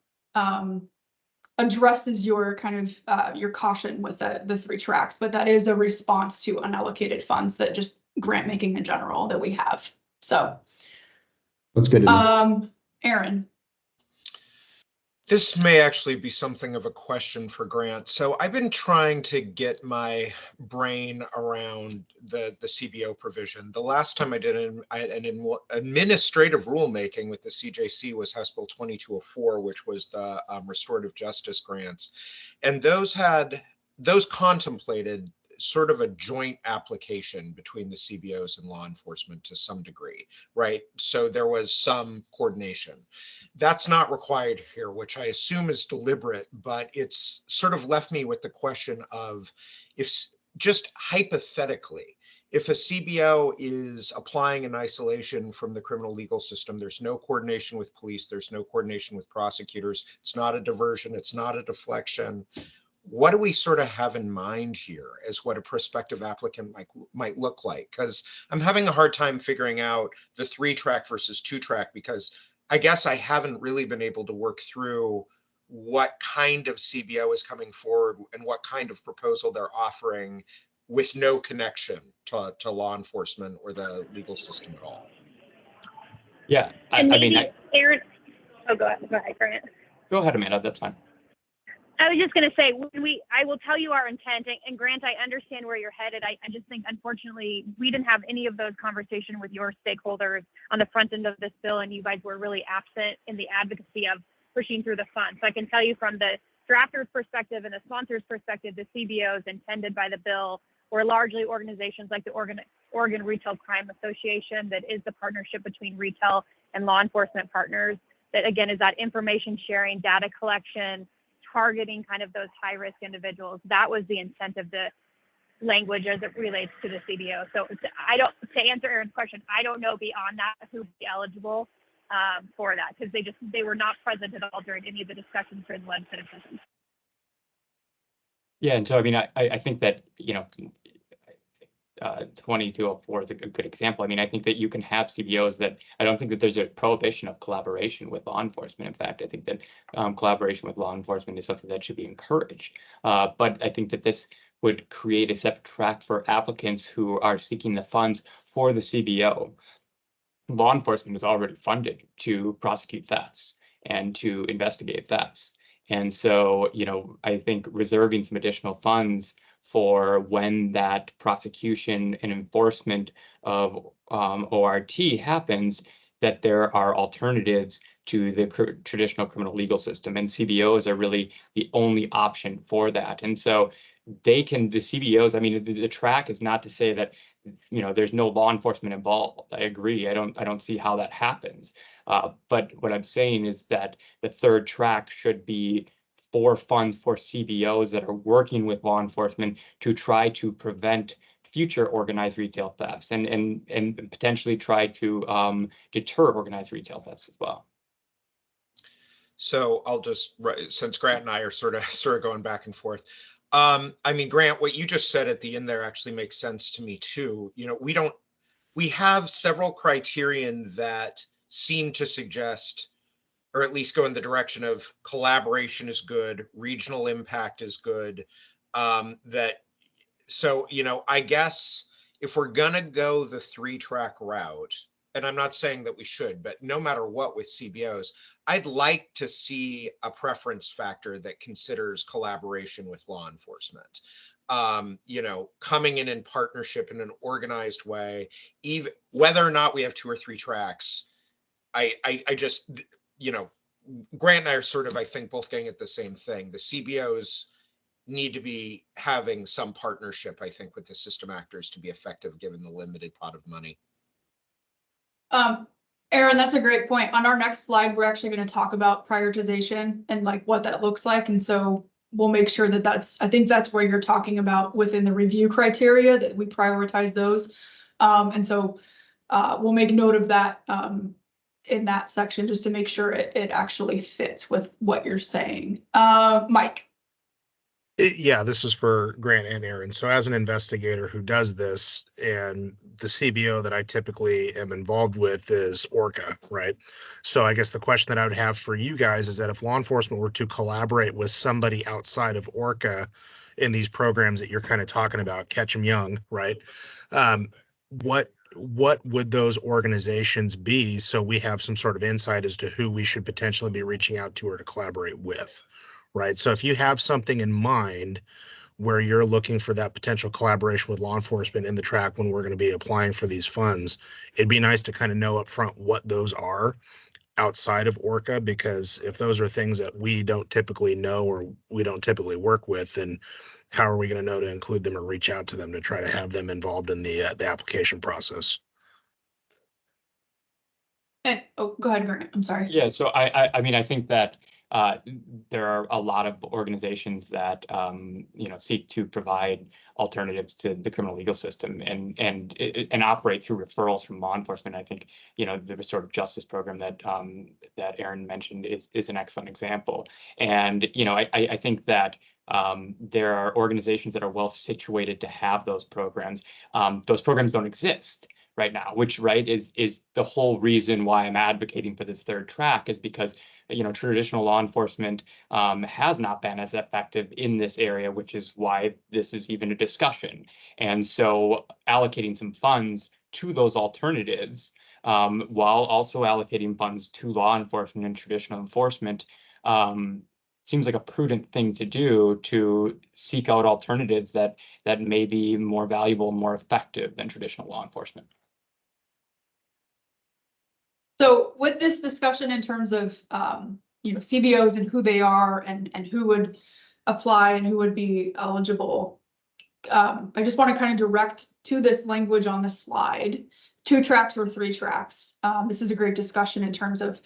addresses your kind of your caution with the 3 tracks, but that is a response to unallocated funds that just grant making in general that we have. So That's good to know. Aaron. This may actually be something of a question for Grant. So I've been trying to get my brain around the CBO provision. The last time I did an administrative rulemaking with the CJC was House Bill 2204, which was the restorative justice grants. And those contemplated sort of a joint application between the CBOs and law enforcement to some degree, right? So there was some coordination. That's not required here, which I assume is deliberate, but it's sort of left me with the question of, if just hypothetically, if a CBO is applying in isolation from the criminal legal system, there's no coordination with police, there's no coordination with prosecutors, it's not a diversion, it's not a deflection. What do we sort of have in mind here as what a prospective applicant might look like? Because I'm having a hard time figuring out the 3-track versus 2-track, because I guess I haven't really been able to work through what kind of CBO is coming forward and what kind of proposal they're offering with no connection to law enforcement or the legal system at all. Yeah, And I mean, Aaron, oh, go ahead, Grant. Go ahead, Amanda, that's fine. I was just going to say, I will tell you our intent, and Grant, I understand where you're headed. I just think, unfortunately, we didn't have any of those conversations with your stakeholders on the front end of this bill, and you guys were really absent in the advocacy of pushing through the funds. So I can tell you from the drafter's perspective and the sponsor's perspective, the CBOs intended by the bill were largely organizations like the Oregon Retail Crime Association, that is the partnership between retail and law enforcement partners, that again is that information sharing, data collection, targeting kind of those high-risk individuals. That was the intent of the language as it relates to the CBO. So to answer Aaron's question, I don't know beyond that who would be eligible for that, because they were not present at all during any of the discussions during the legislative session. Yeah, and so I mean, I think that, 2204 is a good example. I mean, I think that you can have CBOs that, I don't think that there's a prohibition of collaboration with law enforcement. In fact, I think that collaboration with law enforcement is something that should be encouraged. But I think that this would create a separate track for applicants who are seeking the funds for the CBO. Law enforcement is already funded to prosecute thefts and to investigate thefts. And so, I think reserving some additional funds for when that prosecution and enforcement of ORT happens, that there are alternatives to the traditional criminal legal system, and CBOs are really the only option for that. And so the CBOs, I mean, the track is not to say that, there's no law enforcement involved. I agree. I don't see how that happens. But what I'm saying is that the 3rd track should be for funds for CBOs that are working with law enforcement to try to prevent future organized retail thefts and potentially try to deter organized retail thefts as well. So I'll just, since Grant and I are sort of going back and forth. I mean, Grant, what you just said at the end there actually makes sense to me too. You know, we have several criterion that seem to suggest, or at least go in the direction of collaboration is good, regional impact is good. So, you know, I guess if we're gonna go the 3-track route, and I'm not saying that we should, but no matter what with CBOs, I'd like to see a preference factor that considers collaboration with law enforcement. You know, coming in partnership in an organized way, even whether or not we have 2 or 3 tracks. I just, you know, Grant and I are sort of, I think, both getting at the same thing. The CBOs need to be having some partnership, I think, with the system actors to be effective given the limited pot of money. Aaron, that's a great point. On our next slide, we're actually going to talk about prioritization and like what that looks like. And so we'll make sure that I think that's where you're talking about within the review criteria, that we prioritize those. And so we'll make note of that in that section just to make sure it actually fits with what you're saying. Mike. Yeah, this is for Grant and Aaron. So as an investigator who does this, and the CBO that I typically am involved with is ORCA, right? So I guess the question that I would have for you guys is that if law enforcement were to collaborate with somebody outside of ORCA in these programs that you're kind of talking about, Catch 'em Young, right? What would those organizations be, so we have some sort of insight as to who we should potentially be reaching out to or to collaborate with? Right. So if you have something in mind where you're looking for that potential collaboration with law enforcement in the track when we're going to be applying for these funds, it'd be nice to kind of know up front what those are outside of ORCA, because if those are things that we don't typically know or we don't typically work with, then how are we going to know to include them or reach out to them to try to have them involved in the application process? And oh, go ahead, Grant. I'm sorry. Yeah, so I mean, I think that there are a lot of organizations that seek to provide alternatives to the criminal legal system and operate through referrals from law enforcement. I think the restorative justice program that Aaron mentioned is an excellent example. And I think that there are organizations that are well situated to have those programs. Those programs don't exist right now, which is the whole reason why I'm advocating for this 3rd track, is because traditional law enforcement has not been as effective in this area, which is why this is even a discussion. And so allocating some funds to those alternatives while also allocating funds to law enforcement and traditional enforcement seems like a prudent thing to do, to seek out alternatives that may be more valuable, more effective than traditional law enforcement. So with this discussion in terms of, CBOs and who they are and who would apply and who would be eligible, I just want to kind of direct to this language on the slide, 2 tracks or 3 tracks. This is a great discussion in terms of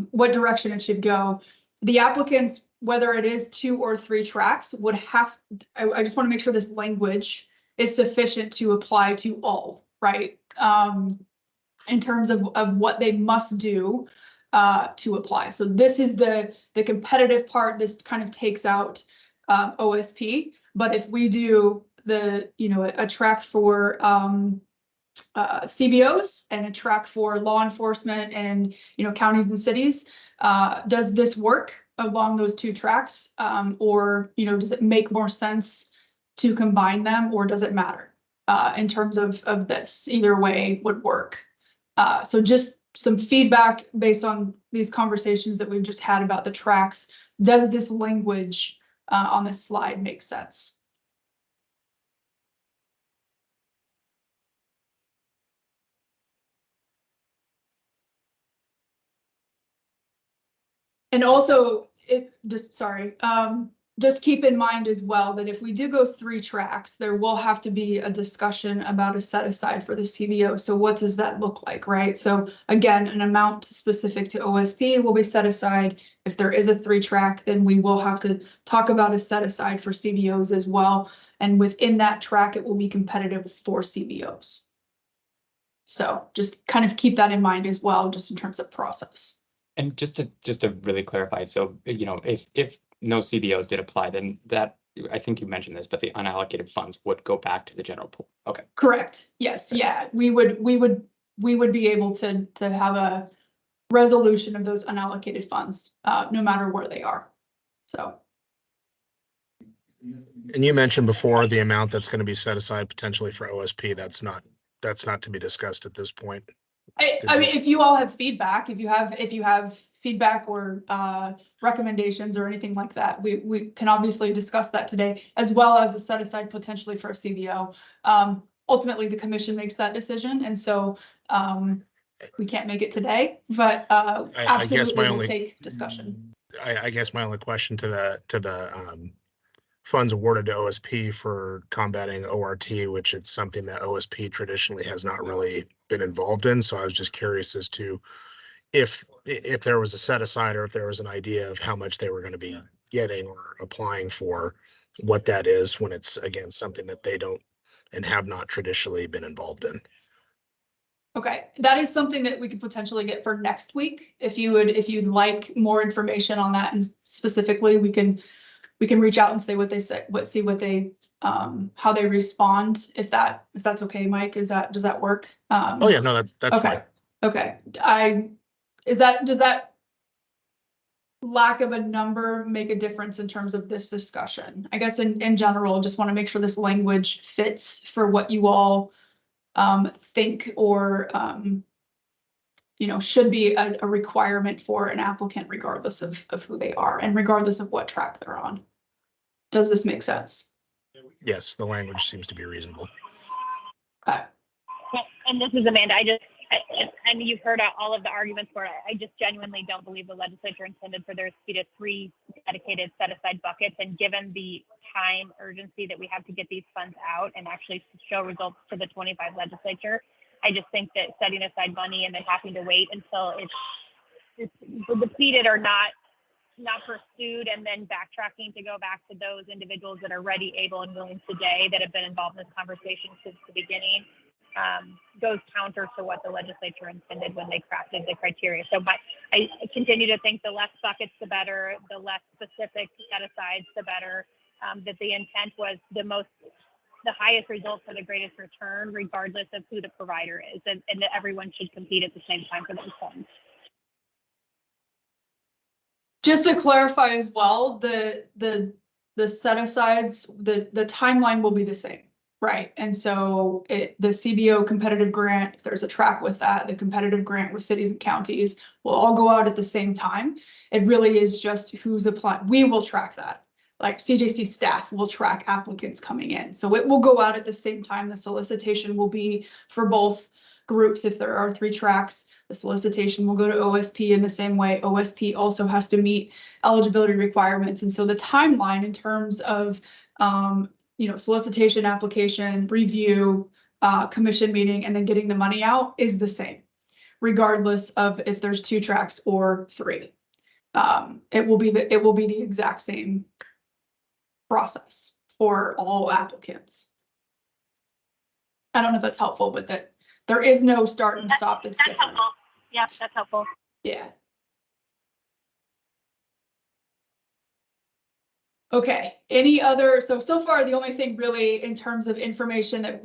what direction it should go. The applicants, whether it is 2 or 3 tracks, would have, I just want to make sure this language is sufficient to apply to all, right? In terms of what they must do to apply. So this is the competitive part. This kind of takes out OSP. But if we do a track for CBOs and a track for law enforcement and counties and cities, does this work along those 2 tracks, or does it make more sense to combine them, or does it matter in terms of this? Either way would work. So just some feedback based on these conversations that we've just had about the tracks. Does this language on this slide make sense? And also, just keep in mind as well that if we do go 3 tracks, there will have to be a discussion about a set aside for the CBO. So what does that look like, right? So again, an amount specific to OSP will be set aside. If there is a 3 track, then we will have to talk about a set aside for CBOs as well. And within that track, it will be competitive for CBOs. So just kind of keep that in mind as well, just in terms of process. And just to really clarify, so, you know, if no CBOs did apply, then that, I think you mentioned this, but the unallocated funds would go back to the general pool. Okay. Correct. Yes. Yeah. We would be able to have a resolution of those unallocated funds, no matter where they are. So. And you mentioned before the amount that's going to be set aside potentially for OSP. That's not to be discussed at this point. I mean, if you all have feedback, if you have feedback or recommendations or anything like that, we can obviously discuss that today, as well as a set aside potentially for a CBO. Ultimately, the commission makes that decision, and so we can't make it today, but absolutely we'll take discussion. I guess my only question to the funds awarded to OSP for combating ORT, which it's something that OSP traditionally has not really been involved in. So I was just curious as to if there was a set aside or if there was an idea of how much they were going to be getting or applying for, what that is when it's, again, something that they don't and have not traditionally been involved in. Okay, that is something that we could potentially get for next week. If you'd like more information on that, and specifically, we can reach out and say what they say, how they respond. If that's okay, Mike, does that work? Oh yeah, no, that's okay. fine. Okay, does that lack of a number make a difference in terms of this discussion? I guess in general, just want to make sure this language fits for what you all think or should be a requirement for an applicant, regardless of who they are and regardless of what track they're on. Does this make sense? Yes, the language seems to be reasonable. Okay. And this is Amanda. I mean, you've heard all of the arguments for it. I just genuinely don't believe the legislature intended for there to be 3 dedicated set-aside buckets. And given the time urgency that we have to get these funds out and actually show results to the 25 legislature, I just think that setting aside money and then having to wait until it's depleted or not pursued, and then backtracking to go back to those individuals that are ready, able, and willing today that have been involved in this conversation since the beginning, goes counter to what the legislature intended when they crafted the criteria. So I continue to think the less buckets, the better, the less specific set-asides, the better, that the intent was the highest result for the greatest return, regardless of who the provider is, and that everyone should compete at the same time for those funds. Just to clarify as well, the set-asides, the timeline will be the same. Right, and so the CBO competitive grant, if there's a track with that, the competitive grant with cities and counties will all go out at the same time. It really is just who's applying. We will track that. Like CJC staff will track applicants coming in. So it will go out at the same time. The solicitation will be for both groups. If there are 3 tracks, the solicitation will go to OSP in the same way. OSP also has to meet eligibility requirements. And so the timeline in terms of solicitation, application, review, commission meeting, and then getting the money out is the same, regardless of if there's 2 tracks or 3. It will be the exact same process for all applicants. I don't know if that's helpful, but that there is no start and stop that's different. Helpful. Yeah, that's helpful. Yeah. Okay, any other, so far the only thing really in terms of information that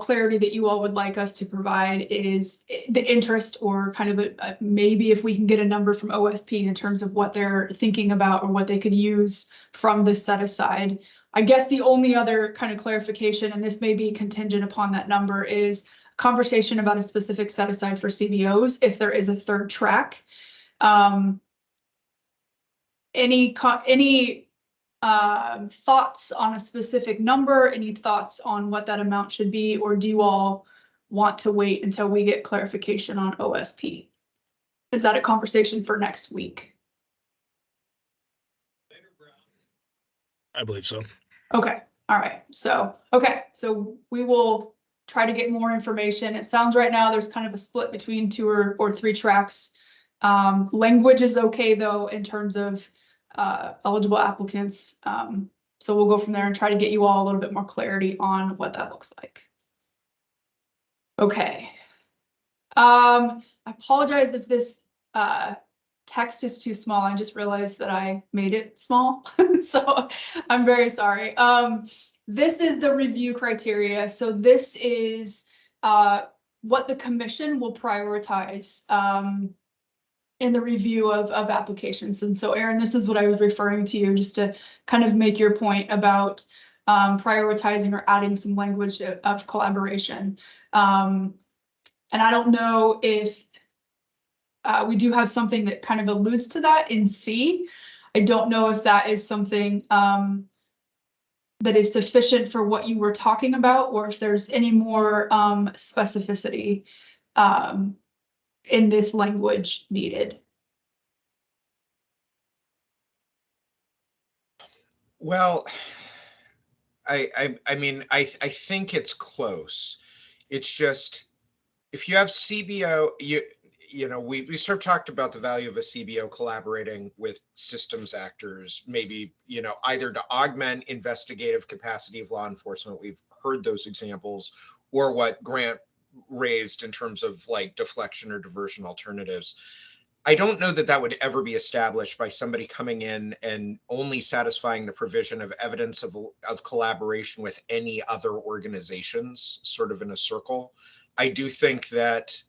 clarity that you all would like us to provide is the interest, or kind of maybe if we can get a number from OSP in terms of what they're thinking about or what they could use from this set aside. I guess the only other kind of clarification, and this may be contingent upon that number, is conversation about a specific set aside for CBOs if there is a 3rd track. Any thoughts on a specific number? Any thoughts on what that amount should be, or do you all want to wait until we get clarification on OSP? Is that a conversation for next week? I believe so. Okay, all right. So we will try to get more information. It sounds right now there's kind of a split between 2 or 3 tracks. Language is okay though in terms of eligible applicants. So we'll go from there and try to get you all a little bit more clarity on what that looks like. Okay. I apologize if this text is too small. I just realized that I made it small. So I'm very sorry. This is the review criteria. So this is what the commission will prioritize in the review of applications. And so Aaron, this is what I was referring to you just to kind of make your point about prioritizing or adding some language of collaboration. And I don't know if we do have something that kind of alludes to that in C. I don't know if that is something that is sufficient for what you were talking about, or if there's any more specificity in this language needed. Well, I mean, I think it's close. It's just, if you have CBO, you know, we sort of talked about the value of a CBO collaborating with systems actors, maybe, you know, either to augment investigative capacity of law enforcement. We've heard those examples, or what Grant raised in terms of like deflection or diversion alternatives. I don't know that that would ever be established by somebody coming in and only satisfying the provision of evidence of collaboration with any other organizations, sort of in a circle. I do think that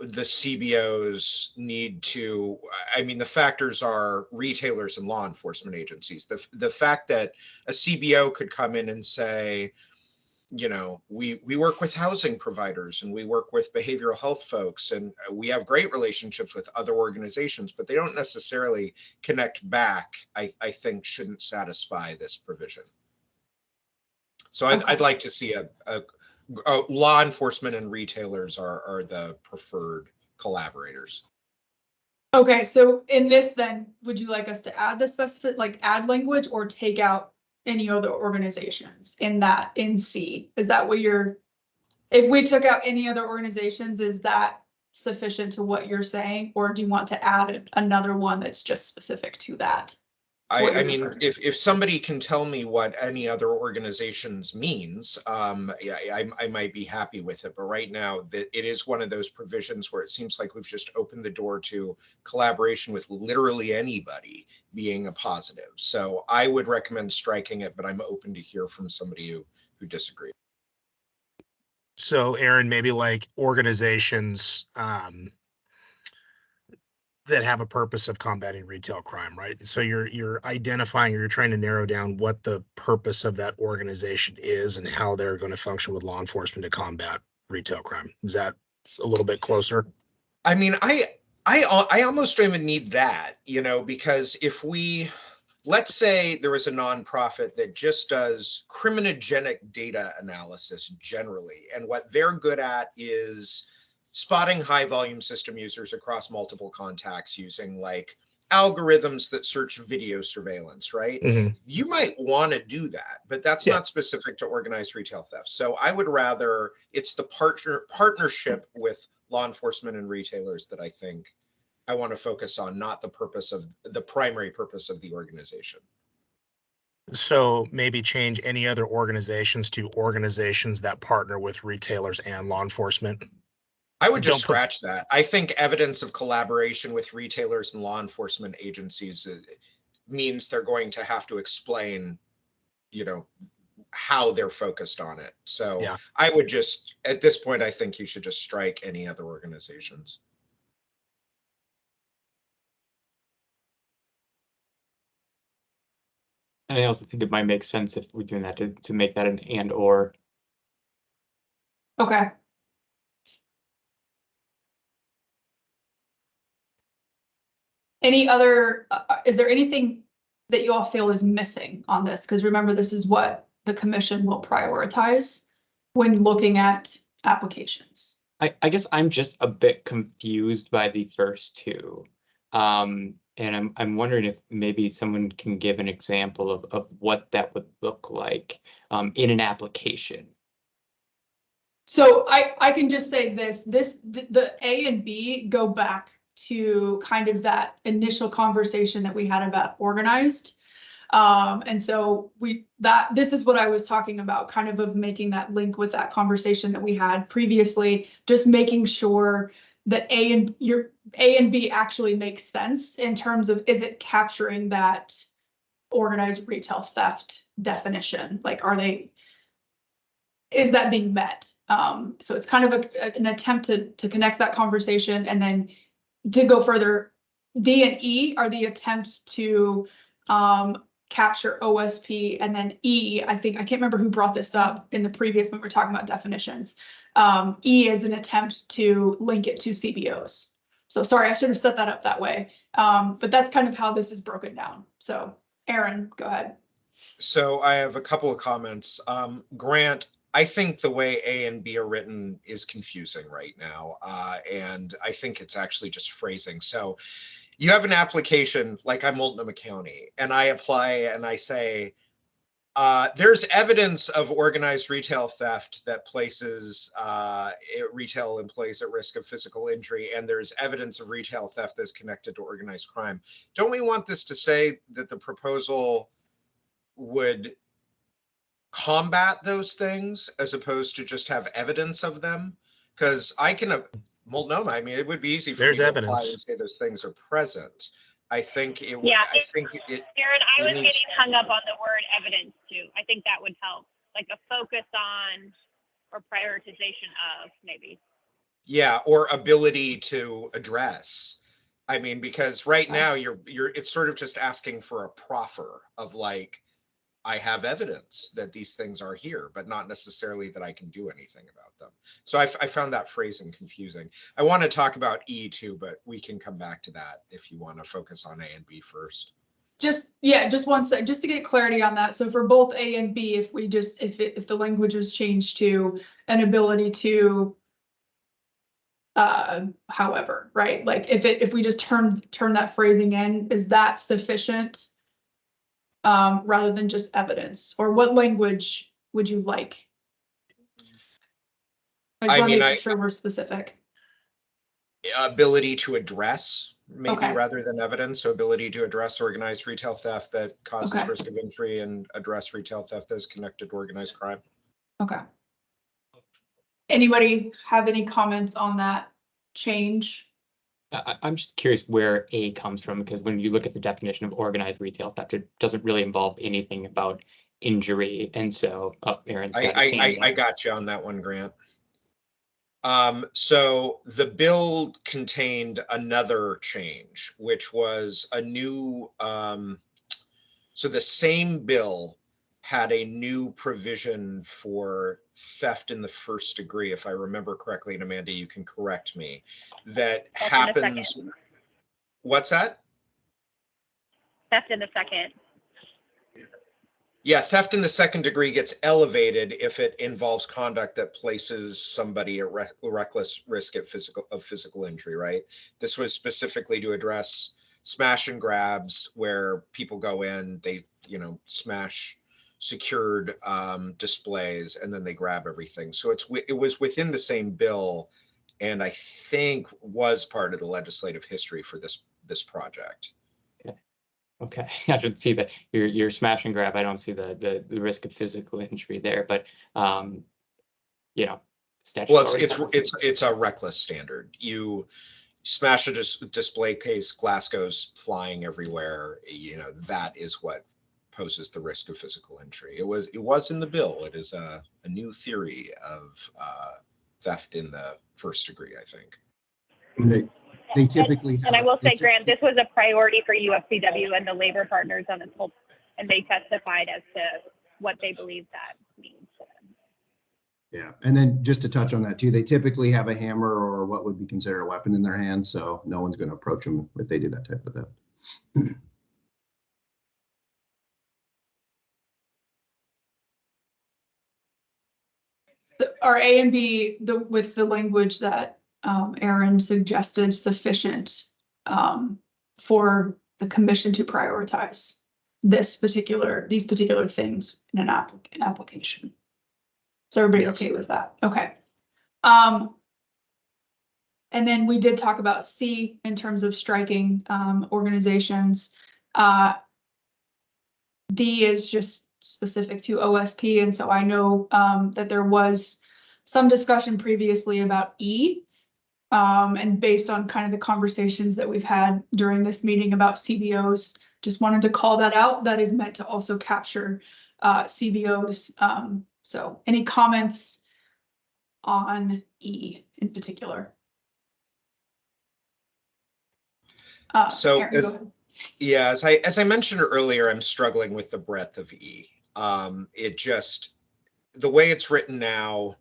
the CBOs need to, I mean, the factors are retailers and law enforcement agencies. The fact that a CBO could come in and say, you know, we work with housing providers and we work with behavioral health folks, and we have great relationships with other organizations, but they don't necessarily connect back, I think shouldn't satisfy this provision. So Okay. I'd like to see a law enforcement and retailers are the preferred collaborators. Okay, so in this then, would you like us to add the specific, like add language, or take out any other organizations in that, in C? Is that what you're, if we took out any other organizations, is that sufficient to what you're saying? Or do you want to add another one that's just specific to that? I mean, if somebody can tell me what any other organizations means, yeah, I might be happy with it. But right now, it is one of those provisions where it seems like we've just opened the door to collaboration with literally anybody being a positive. So I would recommend striking it, but I'm open to hear from somebody who disagrees. So Aaron, maybe like organizations that have a purpose of combating retail crime, right? So you're identifying, or you're trying to narrow down what the purpose of that organization is and how they're going to function with law enforcement to combat retail crime. Is that a little bit closer? I mean, I almost don't even need that, you know, because if we, let's say there is a nonprofit that just does criminogenic data analysis generally, and what they're good at is spotting high volume system users across multiple contacts using like algorithms that search video surveillance, right? Mm-hmm. You might want to do that, but that's not specific to organized retail theft. So I would rather, it's the partnership with law enforcement and retailers that I think I want to focus on, not the purpose of the primary purpose of the organization. So maybe change any other organizations to organizations that partner with retailers and law enforcement. I would just scratch that. I think evidence of collaboration with retailers and law enforcement agencies means they're going to have to explain, you know, how they're focused on it. So yeah. I would just, at this point, I think you should just strike any other organizations. And I also think it might make sense if we're doing that to make that an and or. Okay. Any other, is there anything that you all feel is missing on this? Because remember, this is what the commission will prioritize when looking at applications. I guess I'm just a bit confused by the first two. And I'm wondering if maybe someone can give an example of what that would look like in an application. So I can just say the A and B go back to kind of that initial conversation that we had about organized. And so this is what I was talking about, kind of making that link with that conversation that we had previously, just making sure that A and B actually makes sense in terms of, is it capturing that organized retail theft definition? Like, is that being met? So it's kind of an attempt to connect that conversation, and then to go further, D and E are the attempt to capture OSP, and then E, I can't remember who brought this up in the previous when we were talking about definitions. E is an attempt to link it to CBOs. So sorry, I should have set that up that way. But that's kind of how this is broken down. So Aaron, go ahead. So I have a couple of comments. Grant, I think the way A and B are written is confusing right now. And I think it's actually just phrasing. So you have an application, like I'm Multnomah County, and I apply and I say, there's evidence of organized retail theft that places retail employees at risk of physical injury, and there's evidence of retail theft that's connected to organized crime. Don't we want this to say that the proposal would combat those things as opposed to just have evidence of them? Because I can, Multnomah, I mean, it would be easy for me There's to apply evidence. and say those things are present. I think it. Yeah, I think it. Aaron, I it was needs- getting hung up on the word evidence too. I think that would help, like a focus on or prioritization of maybe. Yeah, or ability to address. I mean, because right now it's sort of just asking for a proffer of like, I have evidence that these things are here, but not necessarily that I can do anything about them. So I found that phrasing confusing. I want to talk about E too, but we can come back to that if you want to focus on A and B first. Just one sec, just to get clarity on that. So for both A and B, if the language was changed to an ability to, however, right? Like if we just turn that phrasing in, is that sufficient? Rather than just evidence, or what language would you like? I just want to make sure we're specific. Ability to address, maybe Okay. rather than evidence. So ability to address organized retail theft that causes Okay. risk of injury, and address retail theft that is connected to organized crime. Okay. Anybody have any comments on that change? I'm just curious where A comes from, because when you look at the definition of organized retail theft, it doesn't really involve anything about injury. And so, Aaron's got his hand I up. got you on that one, Grant. So the bill contained another change, which was a new, so the same bill had a new provision for theft in the first degree, if I remember correctly, and Amanda, you can correct me, that Theft in the happens. second. What's that? Theft in the second. Yeah, theft in the second degree gets elevated if it involves conduct that places somebody at reckless risk of physical injury, right? This was specifically to address smash and grabs, where people go in, they, smash secured displays, and then they grab everything. So it was within the same bill, and I think was part of the legislative history for this project. Okay, I didn't see that your smash and grab. I don't see the risk of physical injury there, but statutory. Well, it's a reckless standard. You smash a display case, glass goes flying everywhere. That is what poses the risk of physical injury. It was in the bill. It is a new theory of theft in the first degree, I think. They typically. And I will say, Grant, this was a priority for UFCW and the labor partners on this whole, and they testified as to what they believe that means. Yeah, and then just to touch on that too, they typically have a hammer or what would be considered a weapon in their hand, so no one's going to approach them if they do that type of theft. Are A and B with the language that Aaron suggested sufficient for the commission to prioritize these particular things in an application? Is everybody Yes. okay with that? Okay. And then we did talk about C in terms of striking organizations. D is just specific to OSP, and so I know that there was some discussion previously about E. And based on kind of the conversations that we've had during this meeting about CBOs, just wanted to call that out. That is meant to also capture CBOs. So any comments on E in particular? So Aaron, go ahead. Yeah, as I mentioned earlier, I'm struggling with the breadth of E. It just, the way it's written now,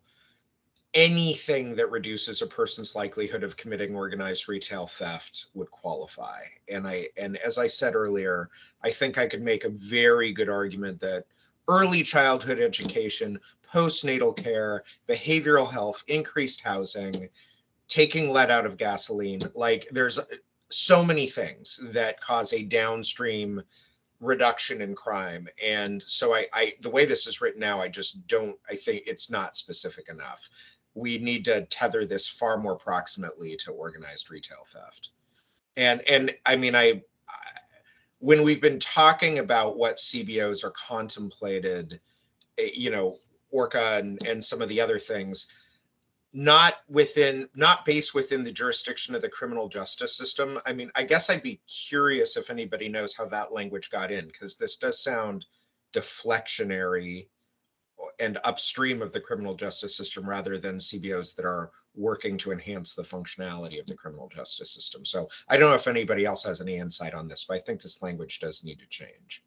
anything that reduces a person's likelihood of committing organized retail theft would qualify. And as I said earlier, I think I could make a very good argument that early childhood education, postnatal care, behavioral health, increased housing, taking lead out of gasoline, like there's so many things that cause a downstream reduction in crime. And so the way this is written now, I think it's not specific enough. We need to tether this far more proximately to organized retail theft. And I mean, when we've been talking about what CBOs are contemplated, ORCA and some of the other things, not based within the jurisdiction of the criminal justice system. I mean, I guess I'd be curious if anybody knows how that language got in, because this does sound deflectionary and upstream of the criminal justice system rather than CBOs that are working to enhance the functionality of the criminal justice system. So I don't know if anybody else has any insight on this, but I think this language does need to change.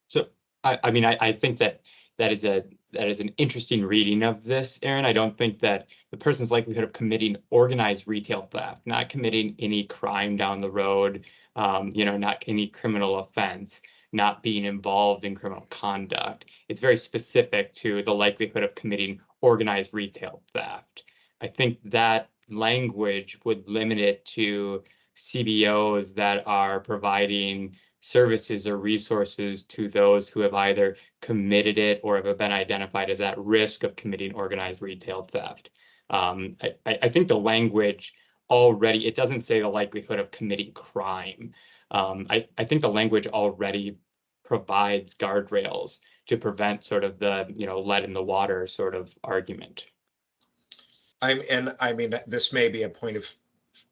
So, I mean, I think that is an interesting reading of this, Aaron. I don't think that the person's likelihood of committing organized retail theft, not committing any crime down the road, not any criminal offense, not being involved in criminal conduct. It's very specific to the likelihood of committing organized retail theft. I think that language would limit it to CBOs that are providing services or resources to those who have either committed it or have been identified as at risk of committing organized retail theft. I think the language already, it doesn't say the likelihood of committing crime. I think the language already provides guardrails to prevent sort of the, lead in the water sort of argument. I mean, this may be a point of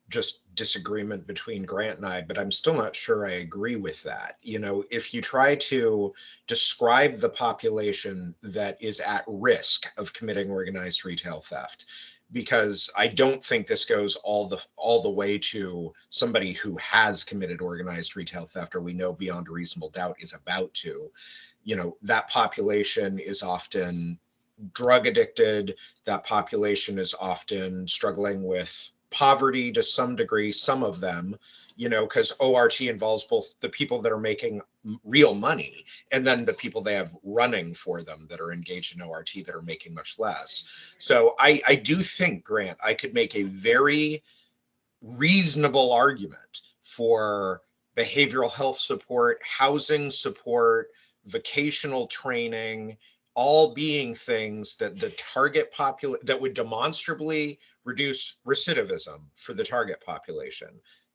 just disagreement between Grant and I, but I'm still not sure I agree with that. If you try to describe the population that is at risk of committing organized retail theft, because I don't think this goes all the way to somebody who has committed organized retail theft, or we know beyond a reasonable doubt is about to, that population is often drug addicted. That population is often struggling with poverty to some degree, some of them, because ORT involves both the people that are making real money and then the people they have running for them that are engaged in ORT that are making much less. So I do think, Grant, I could make a very reasonable argument for behavioral health support, housing support, vocational training, all being things that the target population that would demonstrably reduce recidivism for the target population.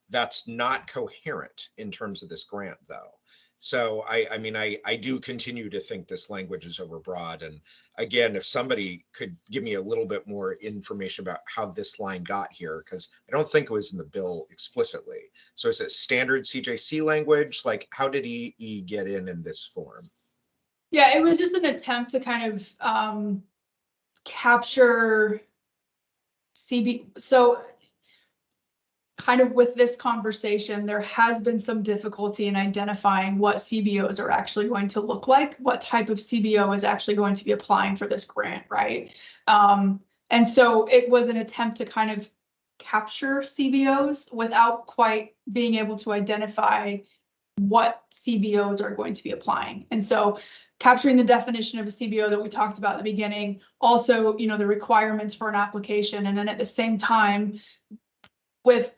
That's not coherent in terms of this grant, though. So I do continue to think this language is overbroad. And again, if somebody could give me a little bit more information about how this line got here, because I don't think it was in the bill explicitly. So is it standard CJC language? Like, how did E get in this form? Yeah, it was just an attempt to kind of capture CB. So kind of with this conversation, there has been some difficulty in identifying what CBOs are actually going to look like, what type of CBO is actually going to be applying for this grant, right? And so it was an attempt to kind of capture CBOs without quite being able to identify what CBOs are going to be applying. And so capturing the definition of a CBO that we talked about at the beginning, also, the requirements for an application, and then at the same time,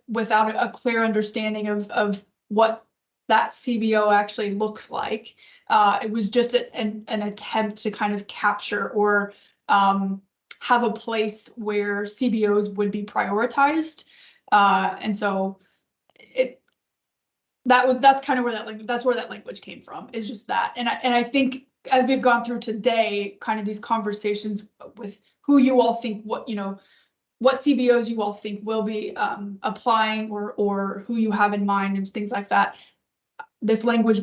without a clear understanding of what that CBO actually looks like. It was just an attempt to kind of capture or have a place where CBOs would be prioritized. And so that's kind of where that language came from, is just that. And I think as we've gone through today, kind of these conversations with who you all think, what CBOs you all think will be applying, or who you have in mind and things like that. This language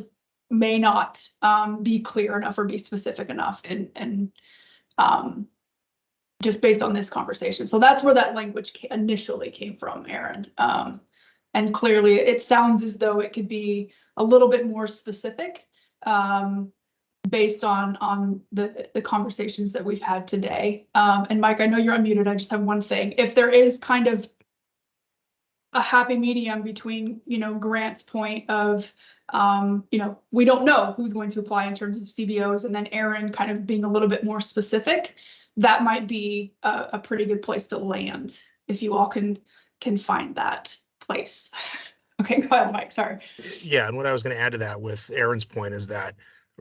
may not be clear enough or be specific enough, and just based on this conversation. So that's where that language initially came from, Aaron. And clearly it sounds as though it could be a little bit more specific based on the conversations that we've had today. And Mike, I know you're unmuted. I just have one thing. If there is kind of a happy medium between, Grant's point of, we don't know who's going to apply in terms of CBOs, and then Aaron kind of being a little bit more specific, that might be a pretty good place to land if you all can find that place. Okay, go ahead, Mike, sorry. Yeah, and what I was going to add to that with Aaron's point is that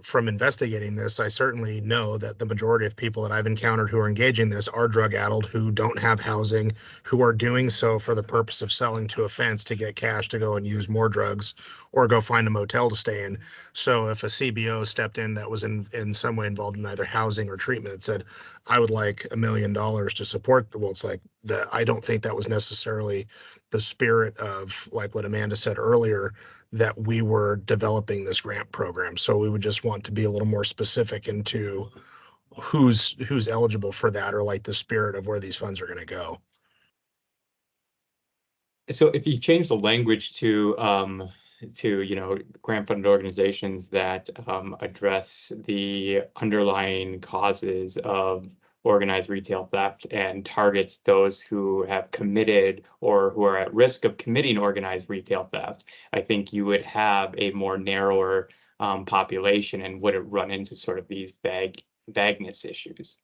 from investigating this, I certainly know that the majority of people that I've encountered who are engaging this are drug addled, who don't have housing, who are doing so for the purpose of selling to a fence to get cash to go and use more drugs or go find a motel to stay in. So if a CBO stepped in that was in some way involved in either housing or treatment, said, I would like $1 million to support, well, it's like I don't think that was necessarily the spirit of, like what Amanda said earlier, that we were developing this grant program. So we would just want to be a little more specific into who's eligible for that, or like the spirit of where these funds are going to go. So if you change the language to grant funded organizations that address the underlying causes of organized retail theft and targets those who have committed or who are at risk of committing organized retail theft, I think you would have a more narrower population and wouldn't run into sort of these vagueness issues.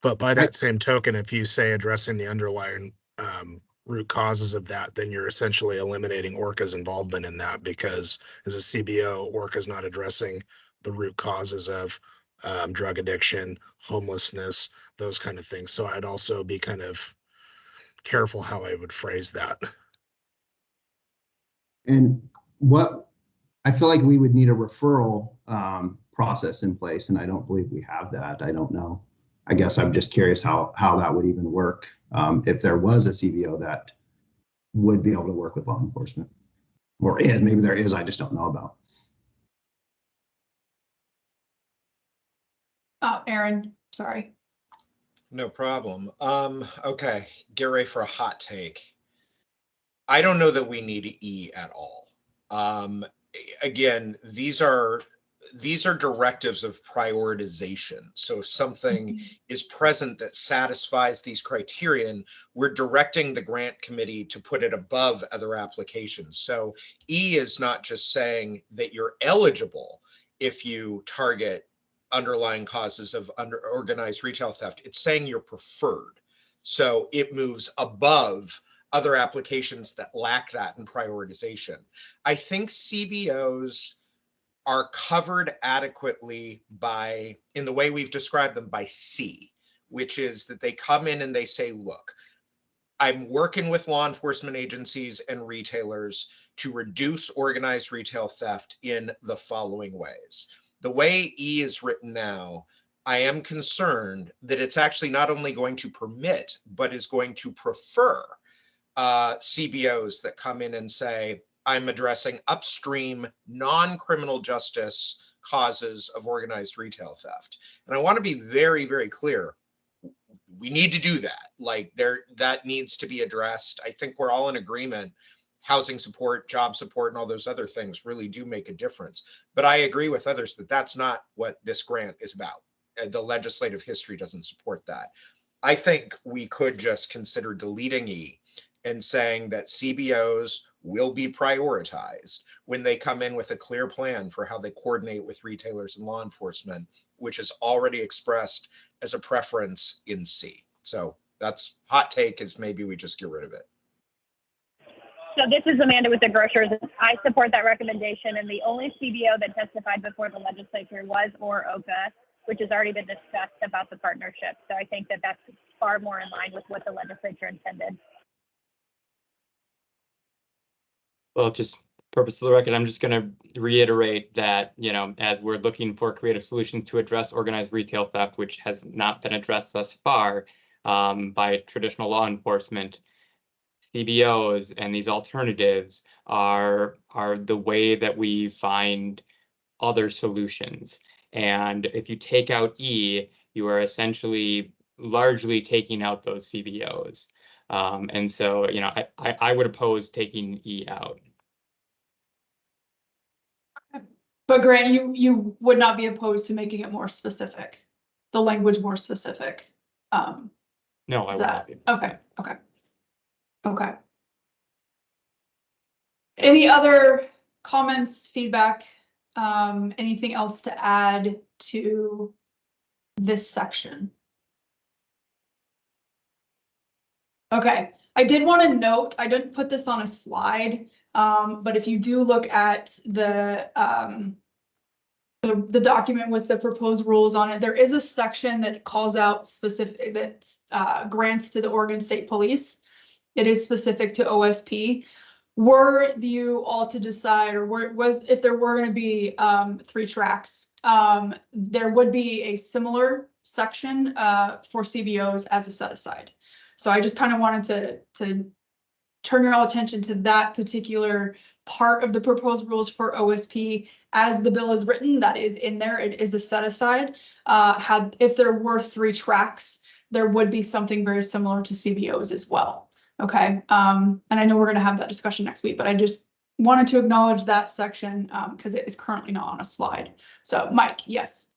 But by that same token, if you say addressing the underlying root causes of that, then you're essentially eliminating ORCA's involvement in that, because as a CBO, ORCA is not addressing the root causes of drug addiction, homelessness, those kind of things. So I'd also be kind of careful how I would phrase that. And what I feel like we would need a referral process in place, and I don't believe we have that. I don't know. I guess I'm just curious how that would even work if there was a CBO that would be able to work with law enforcement, or maybe there is, I just don't know about. Aaron, sorry. No problem. Okay, get ready for a hot take. I don't know that we need E at all. Again, these are directives of prioritization. So if something is present that satisfies these criterion, we're directing the grant committee to put it above other applications. So E is not just saying that you're eligible if you target underlying causes of organized retail theft. It's saying you're preferred. So it moves above other applications that lack that in prioritization. I think CBOs are covered adequately in the way we've described them, by C, which is that they come in and they say, look, I'm working with law enforcement agencies and retailers to reduce organized retail theft in the following ways. The way E is written now, I am concerned that it's actually not only going to permit, but is going to prefer CBOs that come in and say, I'm addressing upstream non-criminal justice causes of organized retail theft. And I want to be very, very clear. We need to do that. Like that needs to be addressed. I think we're all in agreement. Housing support, job support, and all those other things really do make a difference. But I agree with others that that's not what this grant is about. The legislative history doesn't support that. I think we could just consider deleting E and saying that CBOs will be prioritized when they come in with a clear plan for how they coordinate with retailers and law enforcement, which is already expressed as a preference in C. So that's hot take, is maybe we just get rid of it. So this is Amanda with the grocers. I support that recommendation, and the only CBO that testified before the legislature was ORCA, which has already been discussed about the partnership. So I think that that's far more in line with what the legislature intended. Well, just purpose of the record, I'm just gonna reiterate that, you know, as we're looking for creative solutions to address organized retail theft, which has not been addressed thus far by traditional law enforcement, CBOs and these alternatives are the way that we find other solutions. And if you take out E, you are essentially largely taking out those CBOs. And so, you know, I would oppose taking E out. But Grant, you would not be opposed to making it more specific, the language more specific. No, I Is would that, not be. opposed. okay. Any other comments, feedback, anything else to add to this section? Okay, I did want to note, I didn't put this on a slide, but if you do look at the document with the proposed rules on it, there is a section that calls out specific, that grants to the Oregon State Police. It is specific to OSP. Were you all to decide, or if there were going to be 3 tracks, there would be a similar section for CBOs as a set aside. So I just kind of wanted to turn your all attention to that particular part of the proposed rules for OSP. As the bill is written, that is in there. It is a set aside. If there were 3 tracks, there would be something very similar to CBOs as well. Okay, and I know we're going to have that discussion next week, but I just wanted to acknowledge that section because it is currently not on a slide. So Mike, yes.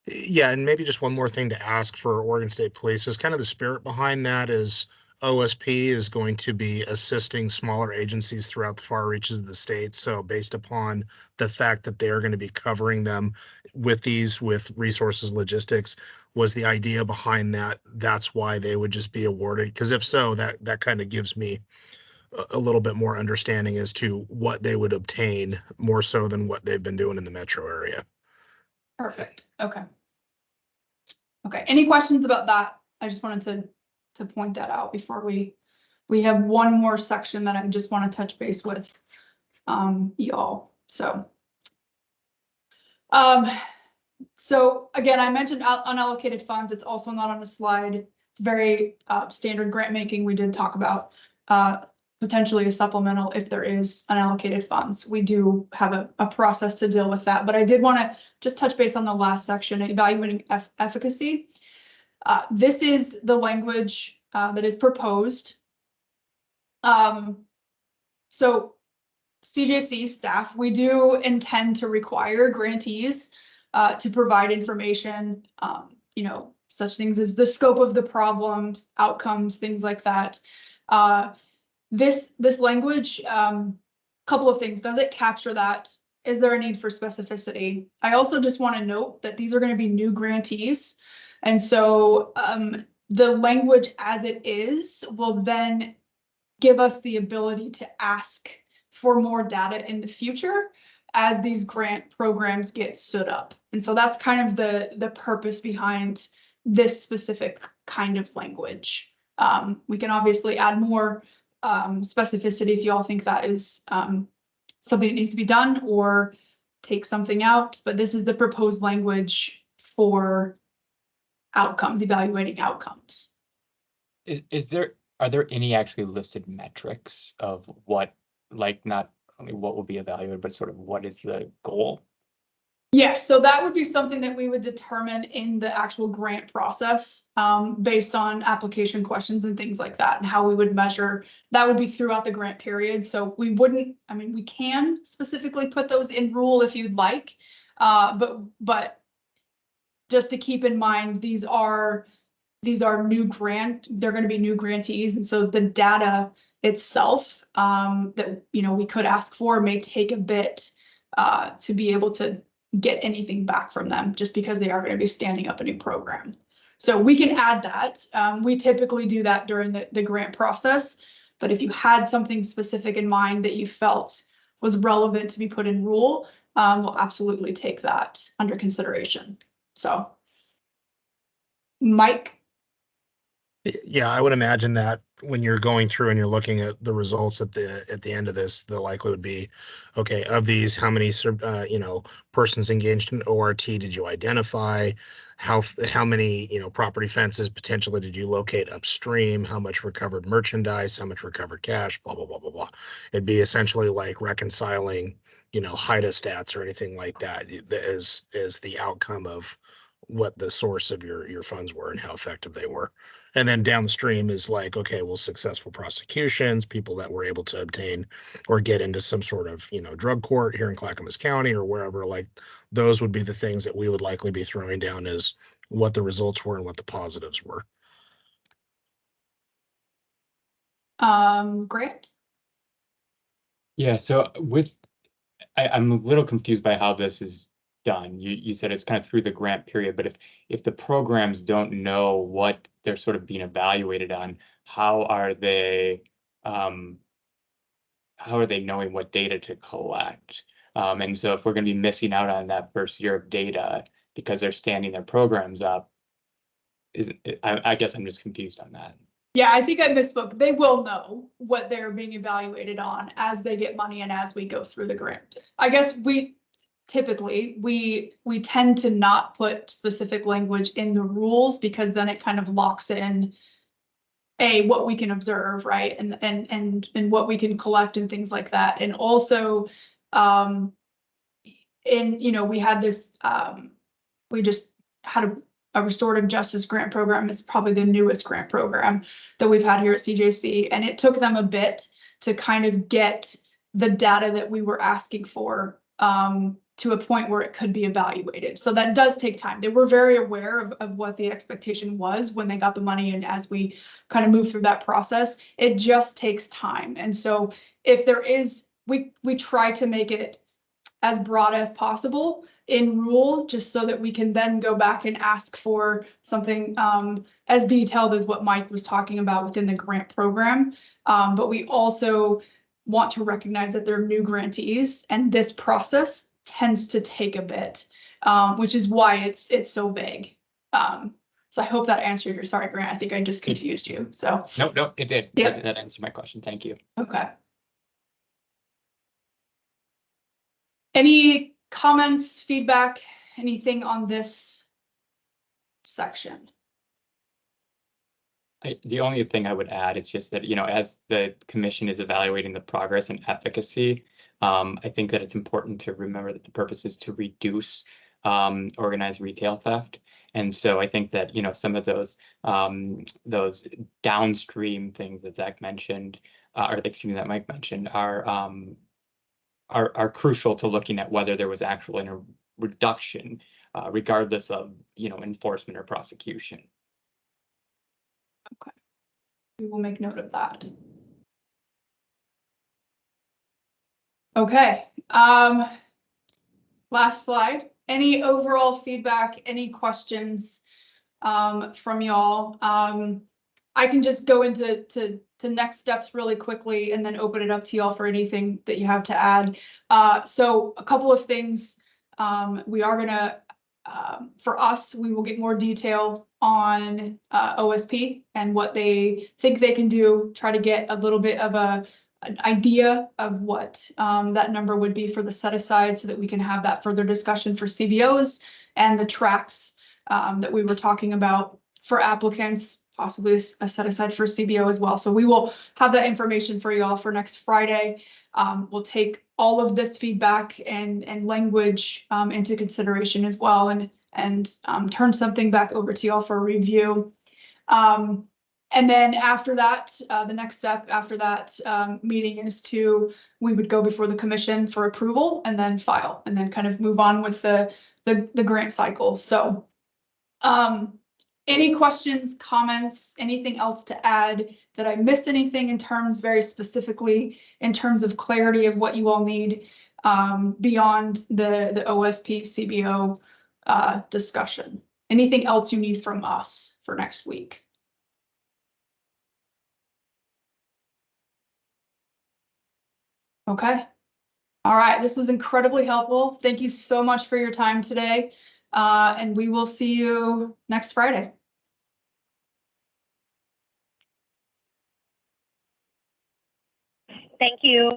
Yeah, and maybe just one more thing to ask for Oregon State Police is kind of the spirit behind that is OSP is going to be assisting smaller agencies throughout the far reaches of the state. So based upon the fact that they are going to be covering them with resources, logistics, was the idea behind that. That's why they would just be awarded. Because if so, that kind of gives me a little bit more understanding as to what they would obtain more so than what they've been doing in the metro area. Perfect. Okay. Okay. Any questions about that? I just wanted to point that out before we have one more section that I just want to touch base with y'all. So again, I mentioned unallocated funds. It's also not on the slide. It's very standard grant making. We did talk about potentially a supplemental if there is unallocated funds. We do have a process to deal with that, but I did want to just touch base on the last section, evaluating efficacy. This is the language that is proposed. So CJC staff, we do intend to require grantees to provide information, you know, such things as the scope of the problems, outcomes, things like that. This language, couple of things. Does it capture that? Is there a need for specificity? I also just want to note that these are going to be new grantees. And so the language as it is will then give us the ability to ask for more data in the future as these grant programs get stood up. And so that's kind of the purpose behind this specific kind of language. We can obviously add more specificity if you all think that is something that needs to be done, or take something out, but this is the proposed language for outcomes, evaluating outcomes. Are there any actually listed metrics of what, like, not only what will be evaluated, but sort of what is the goal? Yeah, so that would be something that we would determine in the actual grant process, based on application questions and things like that, and how we would measure. That would be throughout the grant period. So we wouldn't, I mean, we can specifically put those in rule if you'd like, but just to keep in mind, these are new they're going to be new grantees, and so the data itself that, you know, we could ask for may take a bit to be able to get anything back from them, just because they are going to be standing up a new program. So we can add that. We typically do that during the grant process, but if you had something specific in mind that you felt was relevant to be put in rule, we'll absolutely take that under consideration. So, Mike? Yeah, I would imagine that when you're going through and you're looking at the results at the end of this, the likelihood would be, okay, of these, how many persons engaged in ORT did you identify? How many property fences potentially did you locate upstream? How much recovered merchandise? How much recovered cash? Blah blah blah blah blah. It'd be essentially like reconciling HIDA stats or anything like that as the outcome of what the source of your funds were and how effective they were. And then downstream is like, okay, well, successful prosecutions, people that were able to obtain or get into some sort of, drug court here in Clackamas County or wherever, like those would be the things that we would likely be throwing down as what the results were and what the positives were. Grant? Yeah, so I'm a little confused by how this is done. You said it's kind of through the grant period, but if the programs don't know what they're sort of being evaluated on, how are they knowing what data to collect? And so if we're going to be missing out on that first year of data because they're standing their programs up, I guess I'm just confused on that. Yeah, I think I misspoke. They will know what they're being evaluated on as they get money and as we go through the grant. I guess we typically tend to not put specific language in the rules because then it kind of locks in what we can observe, right? And what we can collect and things like that. And also we had this we just had a restorative justice grant program. Is probably the newest grant program that we've had here at CJC. And it took them a bit to kind of get the data that we were asking for to a point where it could be evaluated. So that does take time. They were very aware of what the expectation was when they got the money. And as we kind of move through that process, it just takes time. And so if there is, we try to make it as broad as possible in rule, just so that we can then go back and ask for something as detailed as what Mike was talking about within the grant program. But we also want to recognize that they're new grantees, and this process tends to take a bit, which is why it's so vague. So I hope that answered your, sorry, Grant, I think I just confused you, so. No, it did. Yeah. That answered my question. Thank you. Okay. Any comments, feedback, anything on this section? The only thing I would add is just that, as the commission is evaluating the progress and efficacy, I think that it's important to remember that the purpose is to reduce organized retail theft. And so I think that, some of those downstream things that Zach mentioned, or excuse me, that Mike mentioned, are crucial to looking at whether there was actually a reduction, regardless of, enforcement or prosecution. Okay, we will make note of that. Okay, last slide. Any overall feedback, any questions from y'all? I can just go into next steps really quickly and then open it up to y'all for anything that you have to add. So a couple of things. We are gonna, for us, we will get more detail on OSP and what they think they can do, try to get a little bit of an idea of what that number would be for the set aside so that we can have that further discussion for CBOs and the tracks that we were talking about for applicants, possibly a set aside for CBO as well. So we will have that information for you all for next Friday. We'll take all of this feedback and language into consideration as well, and turn something back over to y'all for review. And then after that, the next step after that meeting is we would go before the commission for approval and then file, and then kind of move on with the grant cycle. So any questions, comments, anything else to add? Did I miss anything in terms, very specifically, in terms of clarity of what you all need beyond the OSP CBO discussion? Anything else you need from us for next week? Okay. All right. This was incredibly helpful. Thank you so much for your time today. And we will see you next Friday. Thank you.